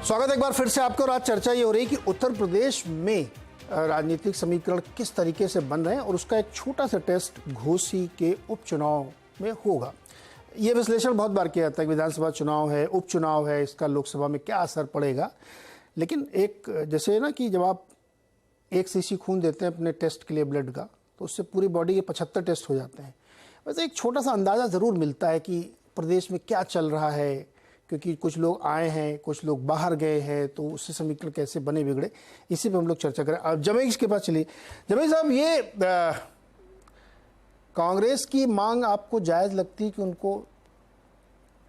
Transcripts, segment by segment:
स्वागत एक बार फिर से आपको। और आज चर्चा ये हो रही है कि उत्तर प्रदेश में राजनीतिक समीकरण किस तरीके से बन रहे हैं और उसका एक छोटा सा टेस्ट घोसी के उपचुनाव में होगा। ये विश्लेषण बहुत बार किया जाता है कि विधानसभा चुनाव है, उपचुनाव है, इसका लोकसभा में क्या असर पड़ेगा। लेकिन एक जैसे ना कि जब आप 1 सीसी खून देते हैं अपने टेस्ट के लिए ब्लड का, तो उससे पूरी बॉडी के 75 टेस्ट हो जाते हैं। वैसे एक छोटा सा अंदाज़ा ज़रूर मिलता है कि प्रदेश में क्या चल रहा है, क्योंकि कुछ लोग आए हैं, कुछ लोग बाहर गए हैं, तो उससे समीकरण कैसे बने बिगड़े, इसी पे हम लोग चर्चा करें। अब जमेश के पास चलिए। जमेश साहब, ये कांग्रेस की मांग आपको जायज़ लगती है कि उनको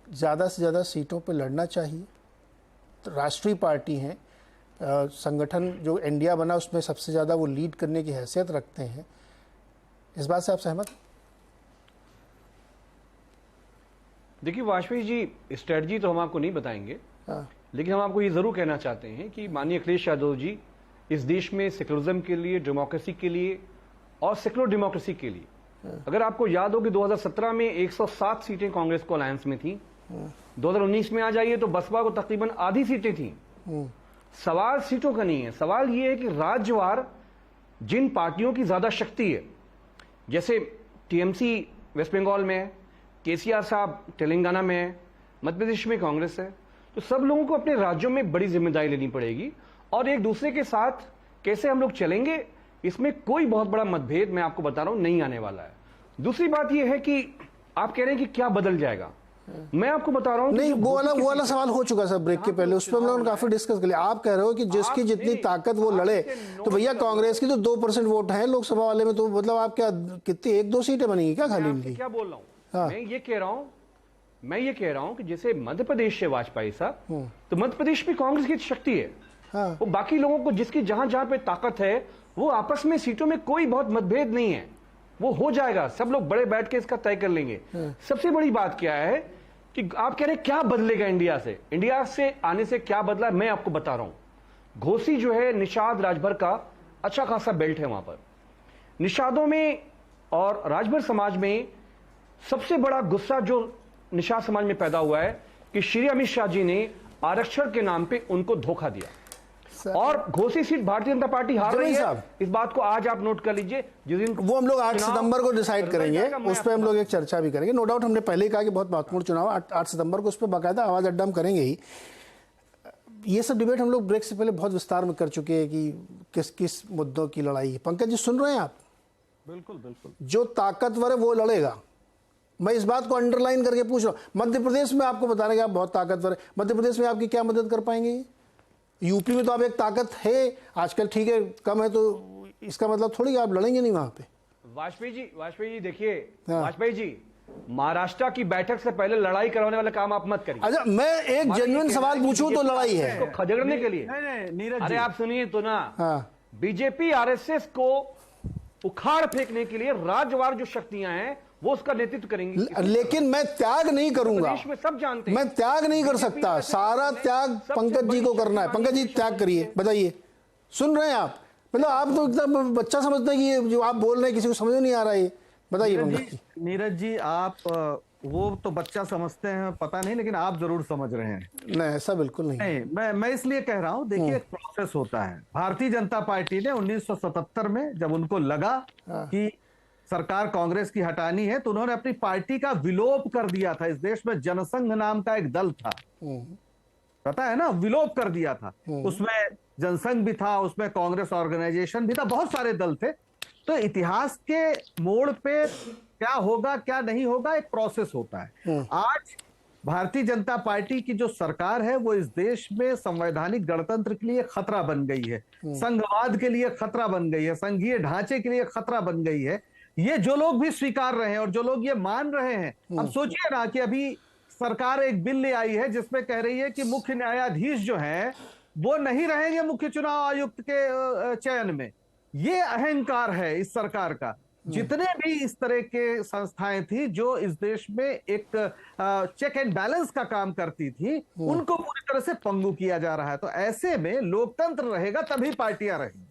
ज़्यादा से ज़्यादा सीटों पे लड़ना चाहिए? तो राष्ट्रीय पार्टी हैं, संगठन जो इंडिया बना उसमें सबसे ज़्यादा वो लीड करने की हैसियत रखते हैं। इस बात से आप सहमत? देखिए वाजपेयी जी, स्ट्रेटजी तो हम आपको नहीं बताएंगे, लेकिन हम आपको ये जरूर कहना चाहते हैं कि माननीय अखिलेश यादव जी इस देश में सेक्युलरिज्म के लिए, डेमोक्रेसी के लिए और सेक्युलर डेमोक्रेसी के लिए, अगर आपको याद हो कि 2017 में 107 सीटें कांग्रेस को अलायंस में थी, 2019 में आ जाइए तो बसपा को तकरीबन आधी सीटें थी। सवाल सीटों का नहीं है, सवाल ये है कि राज्यवार जिन पार्टियों की ज्यादा शक्ति है, जैसे टीएमसी वेस्ट बंगाल में है, केसीआर साहब तेलंगाना में है, मध्य प्रदेश में कांग्रेस है, तो सब लोगों को अपने राज्यों में बड़ी जिम्मेदारी लेनी पड़ेगी और एक दूसरे के साथ कैसे हम लोग चलेंगे, इसमें कोई बहुत बड़ा मतभेद मैं आपको बता रहा हूं नहीं आने वाला है। दूसरी बात यह है कि आप कह रहे हैं कि क्या बदल जाएगा, मैं आपको बता रहा हूं नहीं, वो वाला सवाल हो चुका सर ब्रेक के पहले, उस पर हम लोगों ने काफी डिस्कस कर लिया। आप कह रहे हो कि जिसकी जितनी ताकत वो लड़े, तो भैया कांग्रेस की तो 2% वोट है लोकसभा वाले में, तो मतलब आप क्या कितनी 1-2 सीटें बनेंगी क्या खाली इनकी? क्या बोल रहा हूं मैं ये कह रहा हूं कि जैसे मध्य प्रदेश से वाजपेयी साहब, तो मध्य प्रदेश में कांग्रेस की शक्ति है। वो बाकी लोगों को जिसकी जहां जहां पे ताकत है, वो आपस में सीटों में कोई बहुत मतभेद नहीं है, वो हो जाएगा, सब लोग बड़े बैठ के इसका तय कर लेंगे। सबसे बड़ी बात क्या है कि आप कह रहे हैं क्या बदलेगा इंडिया से आने से क्या बदला, मैं आपको बता रहा हूं। घोसी जो है निषाद राजभर का अच्छा खासा बेल्ट है, वहां पर निषादों में और राजभर समाज में सबसे बड़ा गुस्सा जो निषाद समाज में पैदा हुआ है कि श्री अमित शाह जी ने आरक्षण के नाम पे उनको धोखा दिया और घोसी सीट भारतीय जनता पार्टी हार रही है। इस बात को आज आप नोट कर लीजिए, जिस दिन वो हम लोग 8 सितंबर को डिसाइड करेंगे, उस पर हम लोग एक चर्चा भी करेंगे। नो डाउट, हमने पहले ही कहा कि बहुत महत्वपूर्ण चुनाव 8 सितंबर को, उस पर बाकायदा आवाज अड्डा हम करेंगे ही। ये सब डिबेट हम लोग ब्रेक से पहले बहुत विस्तार में कर चुके हैं कि किस किस मुद्दों की लड़ाई है। पंकज जी, सुन रहे हैं आप? बिल्कुल। जो ताकतवर है वो लड़ेगा। मैं इस बात को अंडरलाइन करके पूछ रहा हूं। मध्य प्रदेश में आपको बताने कि आप बहुत ताकतवर है, मध्य प्रदेश में आपकी क्या मदद कर पाएंगे? यूपी में तो आप एक ताकत है आजकल, ठीक है, कम है, तो इसका मतलब थोड़ी आप लड़ेंगे नहीं वहां पे। वाजपेयी जी देखिए, वाजपेयी जी महाराष्ट्र की बैठक से पहले लड़ाई करवाने वाला काम आप मत करिए। अच्छा, मैं एक जेन्युइन सवाल पूछूं तो लड़ाई है खदेड़ने के लिए? नीरज, अरे आप सुनिए तो ना, बीजेपी आरएसएस को उखाड़ फेंकने के लिए राज्यवार जो शक्तियां हैं वो उसका नेतृत्व करेंगी। लेकिन मैं त्याग नहीं करूंगा, में सब जानते हैं मैं त्याग नहीं कर सकता, सारा त्याग पंकज जी को करना है। पंकज जी त्याग करिए, बताइए, सुन रहे हैं आप? मतलब आप तो एकदम बच्चा समझते हैं कि ये जो आप बोल रहे हैं किसी को समझ में नहीं आ रहा है, बताइए पंकज जी। नीरज जी, आप वो तो बच्चा समझते हैं, पता नहीं, लेकिन आप जरूर समझ रहे हैं। नहीं, ऐसा बिल्कुल नहीं। मैं इसलिए कह रहा हूं, देखिए एक प्रोसेस होता है। भारतीय जनता पार्टी ने 1977 में जब उनको लगा कि सरकार कांग्रेस की हटानी है, तो उन्होंने अपनी पार्टी का विलोप कर दिया था। इस देश में जनसंघ नाम का एक दल था, पता है ना, विलोप कर दिया था। उसमें जनसंघ भी था, उसमें कांग्रेस ऑर्गेनाइजेशन भी था, बहुत सारे दल थे। तो इतिहास के मोड़ पे क्या होगा क्या नहीं होगा, एक प्रोसेस होता है। आज भारतीय जनता पार्टी की जो सरकार है वो इस देश में संवैधानिक गणतंत्र के लिए खतरा बन गई है, संघवाद के लिए खतरा बन गई है, संघीय ढांचे के लिए खतरा बन गई है। ये जो लोग भी स्वीकार रहे हैं और जो लोग ये मान रहे हैं, अब सोचिए ना कि अभी सरकार एक बिल ले आई है जिसमें कह रही है कि मुख्य न्यायाधीश जो है वो नहीं रहेंगे मुख्य चुनाव आयुक्त के चयन में। ये अहंकार है इस सरकार का। जितने भी इस तरह के संस्थाएं थी जो इस देश में एक चेक एंड बैलेंस का काम करती थी, उनको पूरी तरह से पंगु किया जा रहा है। तो ऐसे में लोकतंत्र रहेगा तभी पार्टियां रहेंगी।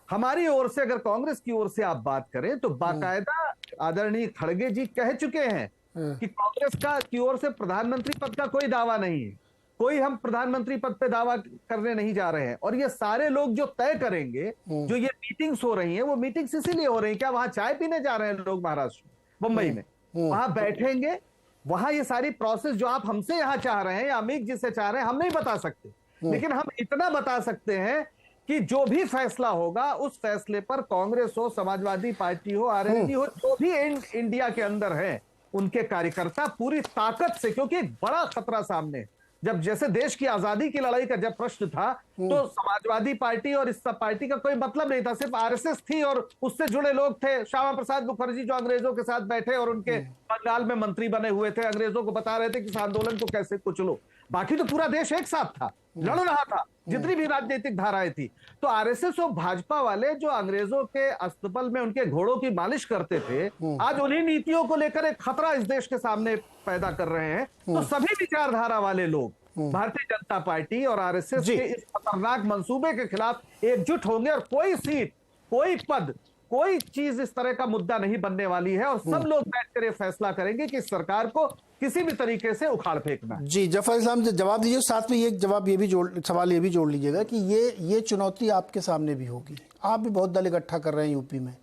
हमारी ओर से, अगर कांग्रेस की ओर से आप बात करें तो बाकायदा आदरणीय खड़गे जी कह चुके हैं कि कांग्रेस की ओर से प्रधानमंत्री पद का कोई दावा नहीं है। कोई हम प्रधानमंत्री पद पे दावा करने नहीं जा रहे हैं। और ये सारे लोग जो तय करेंगे, जो ये मीटिंग्स हो रही हैं, वो मीटिंग्स इसीलिए हो रही है, क्या वहां चाय पीने जा रहे हैं लोग महाराष्ट्र मुंबई में? वहां बैठेंगे, वहां ये सारी प्रोसेस जो आप हमसे यहां चाह रहे हैं या अमित जी से चाह रहे हैं, हम नहीं बता सकते। लेकिन हम इतना बता सकते हैं कि जो भी फैसला होगा उस फैसले पर कांग्रेस हो, समाजवादी पार्टी हो, आरएलडी हो, जो भी इंडिया के अंदर है, उनके कार्यकर्ता पूरी ताकत से, क्योंकि एक बड़ा खतरा सामने है। जब जैसे देश की आजादी की लड़ाई का जब प्रश्न था, तो समाजवादी पार्टी और इस सब पार्टी का कोई मतलब नहीं था, सिर्फ आरएसएस थी और उससे जुड़े लोग थे। श्यामा प्रसाद मुखर्जी जो अंग्रेजों के साथ बैठे और उनके बंगाल में मंत्री बने हुए थे, अंग्रेजों को बता रहे थे कि इस आंदोलन को कैसे कुचलो। बाकी तो पूरा देश एक साथ था, लड़ रहा था, जितनी भी राजनीतिक धाराएं थी। तो आरएसएस और भाजपा वाले जो अंग्रेजों के अस्तबल में उनके घोड़ों की मालिश करते थे, आज उन्हीं नीतियों को लेकर एक खतरा इस देश के सामने पैदा कर रहे हैं। तो सभी विचारधारा वाले लोग भारतीय जनता पार्टी और आरएसएस के इस खतरनाक मंसूबे के खिलाफ एकजुट होंगे और कोई सीट, कोई पद, कोई चीज इस तरह का मुद्दा नहीं बनने वाली है। और सब लोग बैठकर ये फैसला करेंगे कि सरकार को किसी भी तरीके से उखाड़ फेंकना। जी जफर इस्लाम से जवाब दीजिए, साथ में एक जवाब ये भी सवाल ये भी जोड़ लीजिएगा कि ये चुनौती आपके सामने भी होगी। आप भी बहुत दल इकट्ठा कर रहे हैं यूपी में,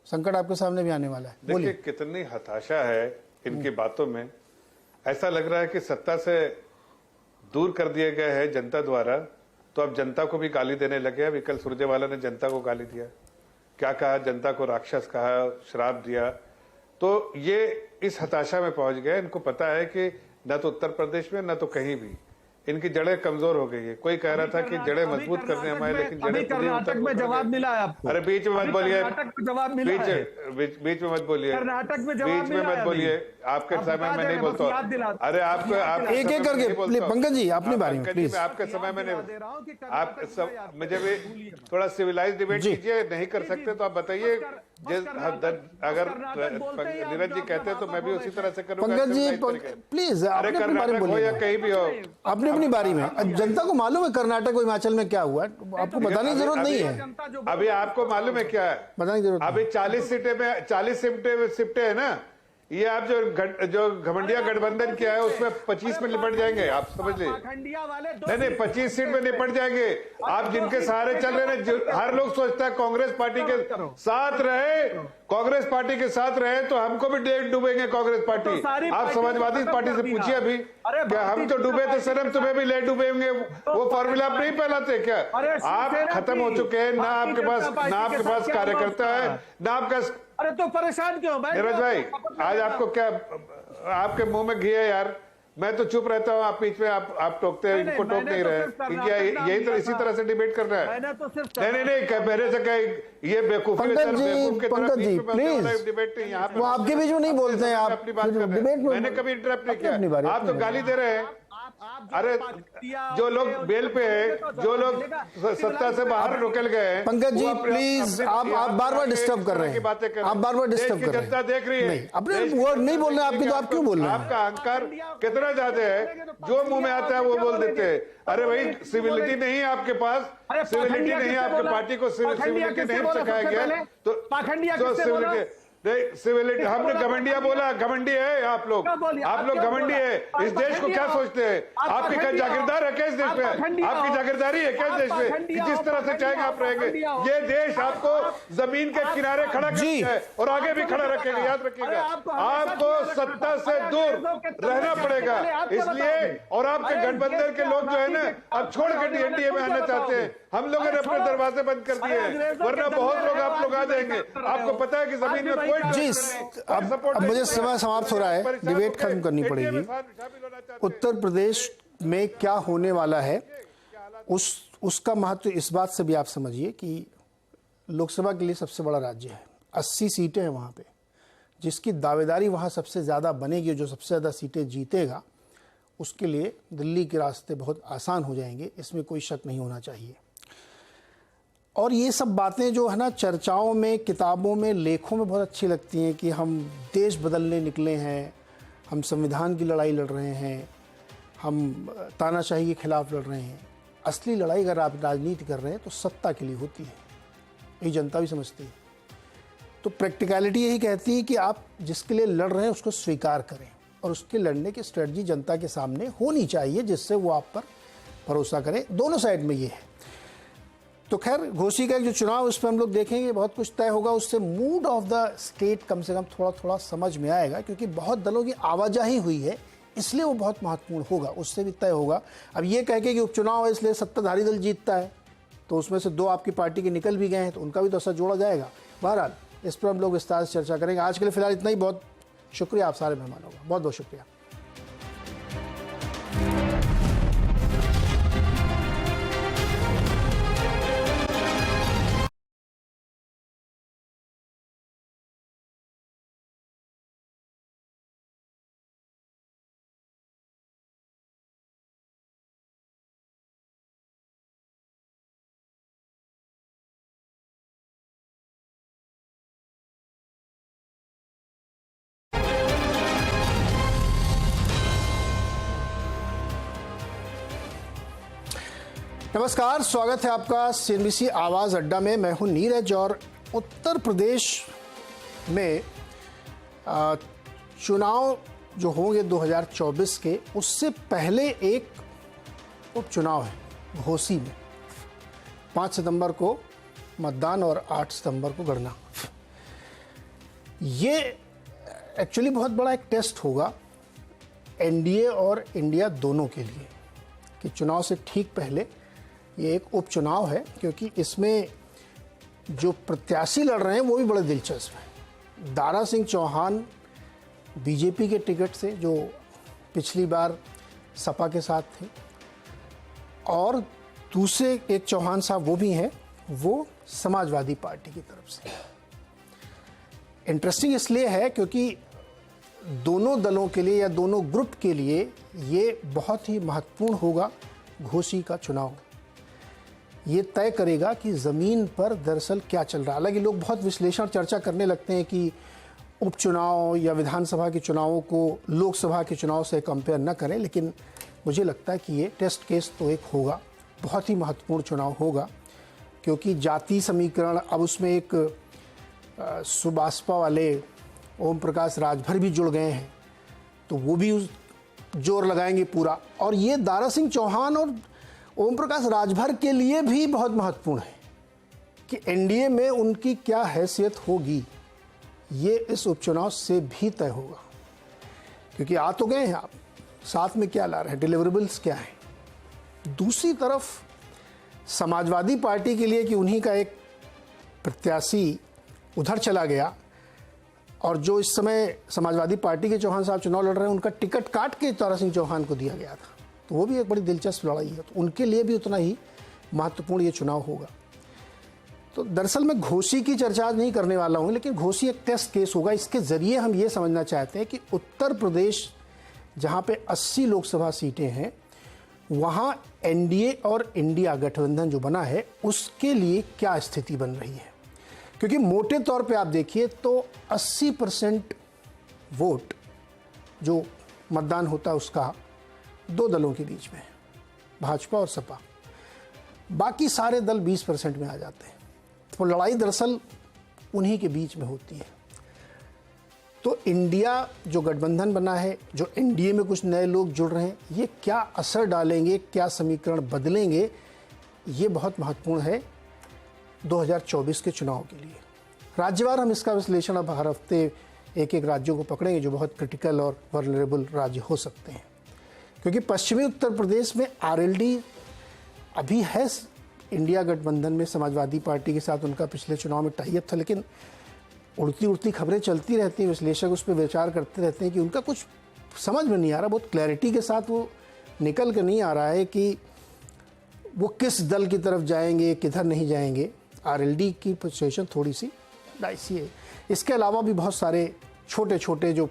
संकट आपके सामने भी आने वाला है। देखिए कितनी हताशा है इनकी बातों में। ऐसा लग रहा है कि सत्ता से दूर कर दिए गए हैं जनता द्वारा, तो अब जनता को भी गाली देने लगे। अभी कल सुरजेवाला ने जनता को गाली दिया, क्या कहा, जनता को राक्षस कहा, श्राप दिया। तो ये इस हताशा में पहुंच गए। इनको पता है कि न तो उत्तर प्रदेश में न तो कहीं भी इनकी जड़ें कमजोर हो गई है। कोई कह रहा था कि जड़ें मजबूत करने हमारे, लेकिन जड़ें कर्नाटक में जवाब मिला है आपको। अरे बीच में मत बोलिए, जवाब मिला है। बीच में मत बोलिए, कर्नाटक में जवाब बीच में मत बोलिए। आपके समय में नहीं बोलता। अरे आपको एक एक करके पंकज जी अपनी बारी में प्लीज। आपके समय में नहीं, आप मुझे भी थोड़ा सिविलाइज डिबेट कीजिए। नहीं कर सकते तो आप बताइए। अगर नीरज जी कहते हैं तो मैं भी उसी तरह से करूंगा। पंकज जी प्लीज अरे कर्नाटक हो या कहीं भी हो, अपनी बारी में। जनता को मालूम है कर्नाटक और हिमाचल में क्या हुआ, आपको बताने की जरूरत नहीं है। अभी आपको मालूम है क्या है, बताने की जरूरत। अभी 40 सीटें में 40 सिमटे है ना। ये आप जो घमंडिया गठबंधन किया है उसमें 25 में निपट जाएंगे, आप समझ लीजिए। नहीं 25 सीट में निपट जाएंगे। आप जिनके सहारे चल रहे हैं, हर लोग सोचता है कांग्रेस पार्टी के साथ रहे, कांग्रेस पार्टी के साथ रहे तो हमको भी डूबेंगे कांग्रेस पार्टी। आप समाजवादी पार्टी से पूछिए अभी, क्या हम तो डूबे तो सनम तुम्हें भी ले डूबेंगे। वो फॉर्मूला आप नहीं फैलाते क्या? आप खत्म हो चुके हैं। ना आपके पास कार्यकर्ता है, ना आपका। अरे तो परेशान क्यों भाई? नीरज भाई आज आपको क्या, आपके मुंह में घी है यार। मैं तो चुप रहता हूँ, आप बीच में आप टोकते हैं, इनको टोक नहीं रहे। यही तो इसी तरह से डिबेट करना है। नहीं मेरे से कहीं ये बेवकूफी पंकज जी प्लीज, डिबेट नहीं यहाँ वो आपके बीच में नहीं बोलते हैं। आप अपनी बात कर रहे हैं, मैंने कभी इंटरप्ट नहीं किया। आप तो गाली दे रहे हैं। अरे जो लोग बेल पे है, जो लोग सत्ता से बाहर निकल गए हैं, पंकज जी प्लीज आप बार बार डिस्टर्ब कर रहे हैं। आप बार बार डिस्टर्ब कर रहे हैं। जनता देख रही है, अपने वर्ड नहीं बोल रहे आपकी, तो आप क्यों बोल रहे हैं? आपका अहंकार कितना ज्यादा है, जो मुंह में आता है वो बोल देते हैं। अरे भाई सिविलिटी नहीं है आपके पास, सिविलिटी नहीं है आपके पार्टी को, सिविलिटी नहीं सिखाया गया तो सिविलिटी नहीं, सिविलिटी हमने घमंडिया बोला। घमंडी है आप लोग घमंडी है। इस देश को क्या सोचते हैं? आपकी क्या जागीरदार है क्या इस देश में? आपकी जागीरदारी है क्या इस देश में? जिस तरह से चाहेंगे आप रहेंगे। ये देश आपको जमीन के किनारे खड़ा करता है और आगे भी खड़ा रखेगा, याद रखिएगा। आपको सत्ता से दूर रहना पड़ेगा इसलिए। और आपके गठबंधन के लोग जो है ना, अब छोड़ के एनडीए में आना चाहते हैं। हम लोगों ने अपने दरवाजे बंद कर दिए हैं, वरना बहुत लोग आप लोग आ जाएंगे। आपको पता है कि जमीन में जी अब मुझे समय समाप्त हो रहा है, डिबेट खत्म करनी पड़ेगी। उत्तर प्रदेश में क्या होने वाला है उसका महत्व इस बात से भी आप समझिए कि लोकसभा के लिए सबसे बड़ा राज्य है, 80 सीटें हैं वहाँ पे, जिसकी दावेदारी वहाँ सबसे ज़्यादा बनेगी, जो सबसे ज़्यादा सीटें जीतेगा उसके लिए दिल्ली के रास्ते बहुत आसान हो जाएंगे, इसमें कोई शक नहीं होना चाहिए। और ये सब बातें जो है ना चर्चाओं में, किताबों में, लेखों में बहुत अच्छी लगती हैं कि हम देश बदलने निकले हैं, हम संविधान की लड़ाई लड़ रहे हैं, हम तानाशाही के खिलाफ लड़ रहे हैं। असली लड़ाई अगर आप राजनीति कर रहे हैं तो सत्ता के लिए होती है, ये जनता भी समझती है। तो प्रैक्टिकलिटी यही कहती है कि आप जिसके लिए लड़ रहे हैं उसको स्वीकार करें, और उसके लड़ने की स्ट्रेटजी जनता के सामने होनी चाहिए, जिससे वो आप पर भरोसा करें। दोनों साइड में ये है। तो खैर, घोसी का एक जो चुनाव, उस पर हम लोग देखेंगे, बहुत कुछ तय होगा। उससे मूड ऑफ द स्टेट कम से कम थोड़ा थोड़ा समझ में आएगा, क्योंकि बहुत दलों की आवाजाही हुई है, इसलिए वो बहुत महत्वपूर्ण होगा। उससे भी तय होगा। अब ये कह के कि उपचुनाव है इसलिए सत्ताधारी दल जीतता है, तो उसमें से 2 आपकी पार्टी के निकल भी गए हैं, तो उनका भी तो असर जोड़ा जाएगा। बहरहाल, इस पर हम लोग विस्तार से चर्चा करेंगे। आज के लिए फिलहाल इतना ही। बहुत शुक्रिया आप सारे मेहमानों का, बहुत बहुत शुक्रिया। नमस्कार, स्वागत है आपका सीएनबीसी आवाज अड्डा में। मैं हूं नीरज। और उत्तर प्रदेश में चुनाव जो होंगे 2024 के, उससे पहले एक उपचुनाव है घोसी में। 5 सितंबर को मतदान और 8 सितंबर को गणना। ये एक्चुअली बहुत बड़ा एक टेस्ट होगा एनडीए और इंडिया दोनों के लिए, कि चुनाव से ठीक पहले ये एक उपचुनाव है, क्योंकि इसमें जो प्रत्याशी लड़ रहे हैं वो भी बड़े दिलचस्प हैं। दारा सिंह चौहान बीजेपी के टिकट से, जो पिछली बार सपा के साथ थे, और दूसरे एक चौहान साहब वो भी हैं, वो समाजवादी पार्टी की तरफ से। इंटरेस्टिंग इसलिए है क्योंकि दोनों दलों के लिए या दोनों ग्रुप के लिए ये बहुत ही महत्वपूर्ण होगा। घोसी का चुनाव ये तय करेगा कि ज़मीन पर दरअसल क्या चल रहा है। हालांकि लोग बहुत विश्लेषण चर्चा करने लगते हैं कि उपचुनाव या विधानसभा के चुनावों को लोकसभा के चुनाव से कंपेयर न करें, लेकिन मुझे लगता है कि ये टेस्ट केस तो एक होगा, बहुत ही महत्वपूर्ण चुनाव होगा। क्योंकि जाति समीकरण, अब उसमें एक सुबासपा वाले ओम प्रकाश राजभर भी जुड़ गए हैं, तो वो भी उस जोर लगाएंगे पूरा। और ये दारा सिंह चौहान और ओम प्रकाश राजभर के लिए भी बहुत महत्वपूर्ण है कि एनडीए में उनकी क्या हैसियत होगी। ये इस उपचुनाव से भी तय होगा, क्योंकि आ तो गए हैं आप, साथ में क्या ला रहे हैं, डिलीवरेबल्स क्या हैं। दूसरी तरफ समाजवादी पार्टी के लिए कि उन्हीं का एक प्रत्याशी उधर चला गया, और जो इस समय समाजवादी पार्टी के चौहान साहब चुनाव लड़ रहे हैं, उनका टिकट काट के दारा सिंह चौहान को दिया गया था, तो वो भी एक बड़ी दिलचस्प लड़ाई है। तो उनके लिए भी उतना ही महत्वपूर्ण ये चुनाव होगा। तो दरअसल मैं घोसी की चर्चा नहीं करने वाला हूँ, लेकिन घोसी एक टेस्ट केस होगा। इसके ज़रिए हम ये समझना चाहते हैं कि उत्तर प्रदेश, जहाँ पे 80 लोकसभा सीटें हैं, वहाँ एनडीए और इंडिया गठबंधन जो बना है, उसके लिए क्या स्थिति बन रही है। क्योंकि मोटे तौर पे आप देखिए तो 80% वोट जो मतदान होता है उसका 2 दलों के बीच में है, भाजपा और सपा। बाकी सारे दल 20% में आ जाते हैं। तो लड़ाई दरअसल उन्हीं के बीच में होती है। तो इंडिया जो गठबंधन बना है, जो एनडीए में कुछ नए लोग जुड़ रहे हैं, ये क्या असर डालेंगे, क्या समीकरण बदलेंगे, ये बहुत महत्वपूर्ण है 2024 के चुनाव के लिए। राज्यवार हम इसका विश्लेषण अब हर हफ्ते एक एक राज्यों को पकड़ेंगे जो बहुत क्रिटिकल और वल्नरेबल राज्य हो सकते हैं। क्योंकि पश्चिमी उत्तर प्रदेश में आरएलडी अभी है इंडिया गठबंधन में समाजवादी पार्टी के साथ, उनका पिछले चुनाव में टाई अप था, लेकिन उड़ती उड़ती खबरें चलती रहती हैं, विश्लेषक उस पर विचार करते रहते हैं कि उनका कुछ समझ में नहीं आ रहा, बहुत क्लैरिटी के साथ वो निकल कर नहीं आ रहा है कि वो किस दल की तरफ जाएंगे, किधर नहीं जाएंगे। आरएलडी की पोजीशन थोड़ी सी डाइसी है। इसके अलावा भी बहुत सारे छोटे छोटे जो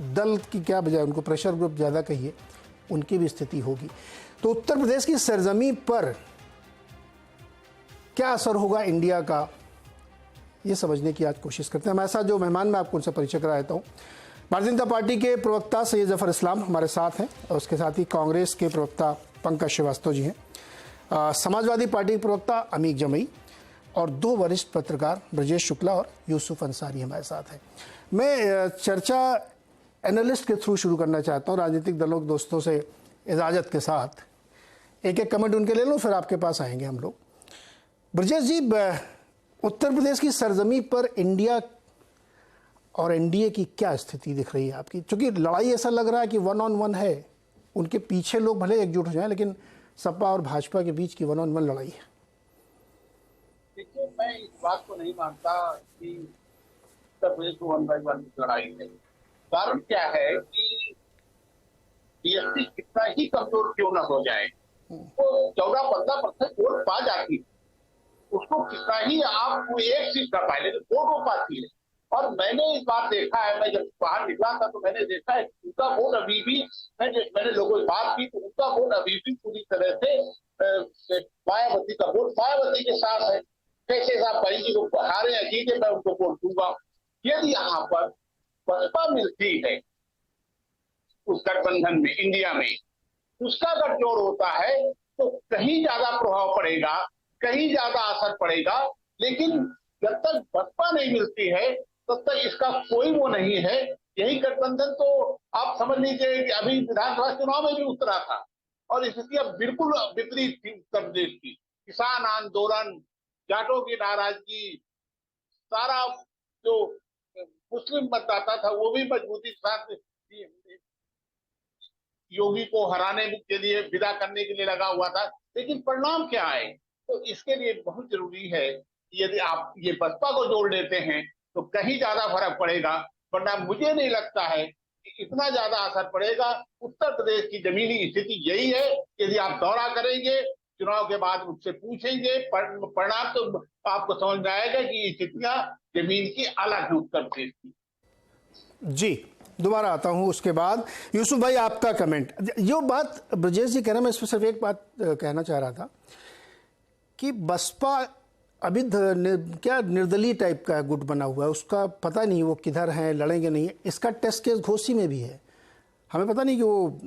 दल की क्या बजाय उनको प्रेशर ग्रुप ज़्यादा कहिए, उनकी भी स्थिति होगी। तो उत्तर प्रदेश की सरजमी पर क्या असर होगा इंडिया का, ये समझने की आज कोशिश करते हैं। हमारे साथ जो मेहमान, मैं आपको उनसे परिचय करा देता हूँ। भारतीय जनता पार्टी के प्रवक्ता सैयद जफर इस्लाम हमारे साथ हैं, और उसके साथ ही कांग्रेस के प्रवक्ता पंकज श्रीवास्तव जी हैं, समाजवादी पार्टी के प्रवक्ता अमीक जमई, और 2 वरिष्ठ पत्रकार ब्रजेश शुक्ला और यूसुफ अंसारी हमारे साथ हैं। मैं चर्चा एनालिस्ट के थ्रू शुरू करना चाहता हूँ, राजनीतिक दलों के दोस्तों से इजाज़त के साथ। एक एक कमेंट उनके ले लो, फिर आपके पास आएंगे हम लोग। ब्रजेश जी, उत्तर प्रदेश की सरजमी पर इंडिया और एनडीए की क्या स्थिति दिख रही है आपकी? क्योंकि लड़ाई ऐसा लग रहा है कि 1-on-1 है, उनके पीछे लोग भले एकजुट हो जाएं, लेकिन सपा और भाजपा के बीच की 1-on-1 लड़ाई है। देखिए, मैं इस बात को नहीं मानता कि उत्तर प्रदेश को 1-by-1 लड़ाई है। कारण क्या है कि बीएसपी कितना ही कमजोर क्यों ना हो जाए, वो 14-15% वोट पा जाती, उसको कितना ही आप एक सीट कर पाए, लेकिन वोट हो पाती है। और मैंने इस बार देखा है, मैं जब बाहर निकला था तो मैंने देखा है उनका वोट अभी भी, मैंने लोगों से बात की तो उनका वोट अभी भी पूरी तरह से मायावती का वोट मायावती के साथ है। कैसे साहब भाई जी को हारे हैं, जीते, मैं उनको वोट दूंगा। यदि यहाँ पर बसपा मिलती है उस गठबंधन में, इंडिया में, उसका गठजोड़ होता है तो कहीं ज्यादा प्रभाव पड़ेगा, कहीं ज्यादा असर पड़ेगा। लेकिन जब तक बसपा नहीं मिलती है तब तक इसका कोई वो नहीं है। यही गठबंधन तो आप समझ लीजिए कि अभी विधानसभा चुनाव में भी उतरा था और स्थिति अब बिल्कुल विपरीत थी उत्तर प्रदेश की। किसान आंदोलन, जाटों की नाराजगी, सारा जो मुस्लिम मतदाता था वो भी मजबूती के साथ योगी को हराने के लिए, विदा करने के लिए लगा हुआ था। लेकिन परिणाम क्या आए, तो इसके लिए बहुत जरूरी है कि यदि आप ये बसपा को जोड़ लेते हैं तो कहीं ज्यादा फर्क पड़ेगा, वरना मुझे नहीं लगता है कि इतना ज्यादा असर पड़ेगा। उत्तर प्रदेश की जमीनी स्थिति यही है, यदि आप दौरा करेंगे, चुनाव के बाद मुझसे पूछेंगे, परिणाम तो आपको समझ में आएगा कि स्थितियां जमीन की अलग है उत्तर प्रदेश की। जी, दोबारा आता हूं उसके बाद। यूसुफ भाई, आपका कमेंट। जो बात ब्रजेश जी कह रहे हैं, मैं इस पर सिर्फ एक बात कहना चाह रहा था कि बसपा अभी क्या निर्दलीय टाइप का गुट बना हुआ है, उसका पता नहीं वो किधर हैं, लड़ेंगे नहीं। इसका टेस्ट केस घोसी में भी है, हमें पता नहीं कि वो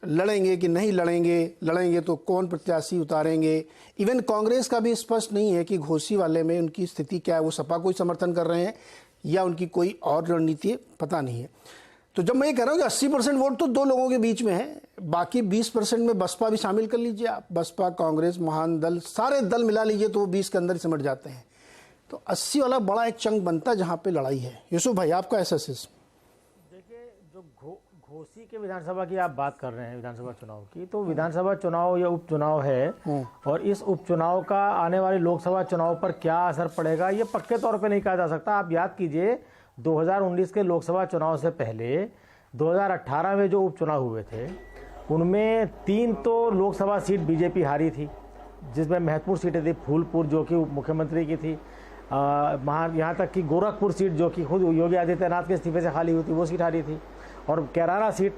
लड़ेंगे कि नहीं लड़ेंगे, लड़ेंगे तो कौन प्रत्याशी उतारेंगे। इवन कांग्रेस का भी स्पष्ट नहीं है कि घोसी वाले में उनकी स्थिति क्या है, वो सपा को ही समर्थन कर रहे हैं या उनकी कोई और रणनीति है, पता नहीं है। तो जब मैं ये कह रहा हूँ कि 80% वोट तो दो लोगों के बीच में है, बाकी 20% में बसपा भी शामिल कर लीजिए आप, बसपा, कांग्रेस, महान दल, सारे दल मिला लीजिए तो वो 20 के अंदर ही सिमट जाते हैं। तो 80 वाला बड़ा एक चंक बनता है जहाँ पे लड़ाई है। यूसुफ भाई, आपका एनालिसिस। देखिए, जो घोसी के विधानसभा की आप बात कर रहे हैं, विधानसभा चुनाव की, तो विधानसभा चुनाव या उपचुनाव है, और इस उपचुनाव का आने वाले लोकसभा चुनाव पर क्या असर पड़ेगा ये पक्के तौर पे नहीं कहा जा सकता। आप याद कीजिए 2019 के लोकसभा चुनाव से पहले 2018 में जो उपचुनाव हुए थे उनमें 3 तो लोकसभा सीट बीजेपी हारी थी, जिसमें महत्वपूर्ण सीटें थी फूलपुर जो कि मुख्यमंत्री की थी, यहाँ तक कि गोरखपुर सीट जो कि खुद योगी आदित्यनाथ के इस्तीफे से खाली हुई थी वो सीट हारी थी, और कैराना सीट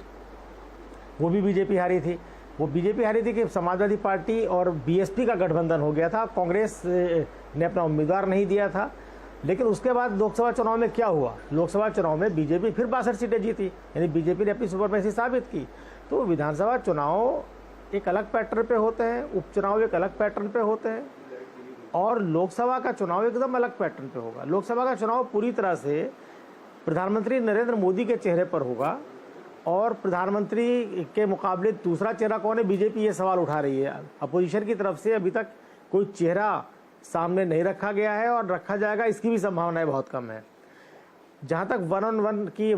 वो भी बीजेपी हारी थी। वो बीजेपी हारी थी कि समाजवादी पार्टी और बीएसपी का गठबंधन हो गया था, कांग्रेस ने अपना उम्मीदवार नहीं दिया था। लेकिन उसके बाद लोकसभा चुनाव में क्या हुआ, लोकसभा चुनाव में बीजेपी फिर 62 सीटें जीती, यानी बीजेपी ने अपनी सुपरमेसी साबित की। तो विधानसभा चुनाव एक अलग पैटर्न पे होते हैं, उपचुनाव एक अलग पैटर्न पे होते हैं, और लोकसभा का चुनाव एकदम अलग पैटर्न पे होगा। लोकसभा का चुनाव पूरी तरह से प्रधानमंत्री नरेंद्र मोदी के चेहरे पर होगा, और प्रधानमंत्री के मुकाबले दूसरा चेहरा कौन है, बीजेपी ये सवाल उठा रही है। अपोजिशन की तरफ से अभी तक कोई चेहरा सामने नहीं रखा गया है, और रखा जाएगा इसकी भी संभावनाएं बहुत कम है। जहां तक 1-on-1 की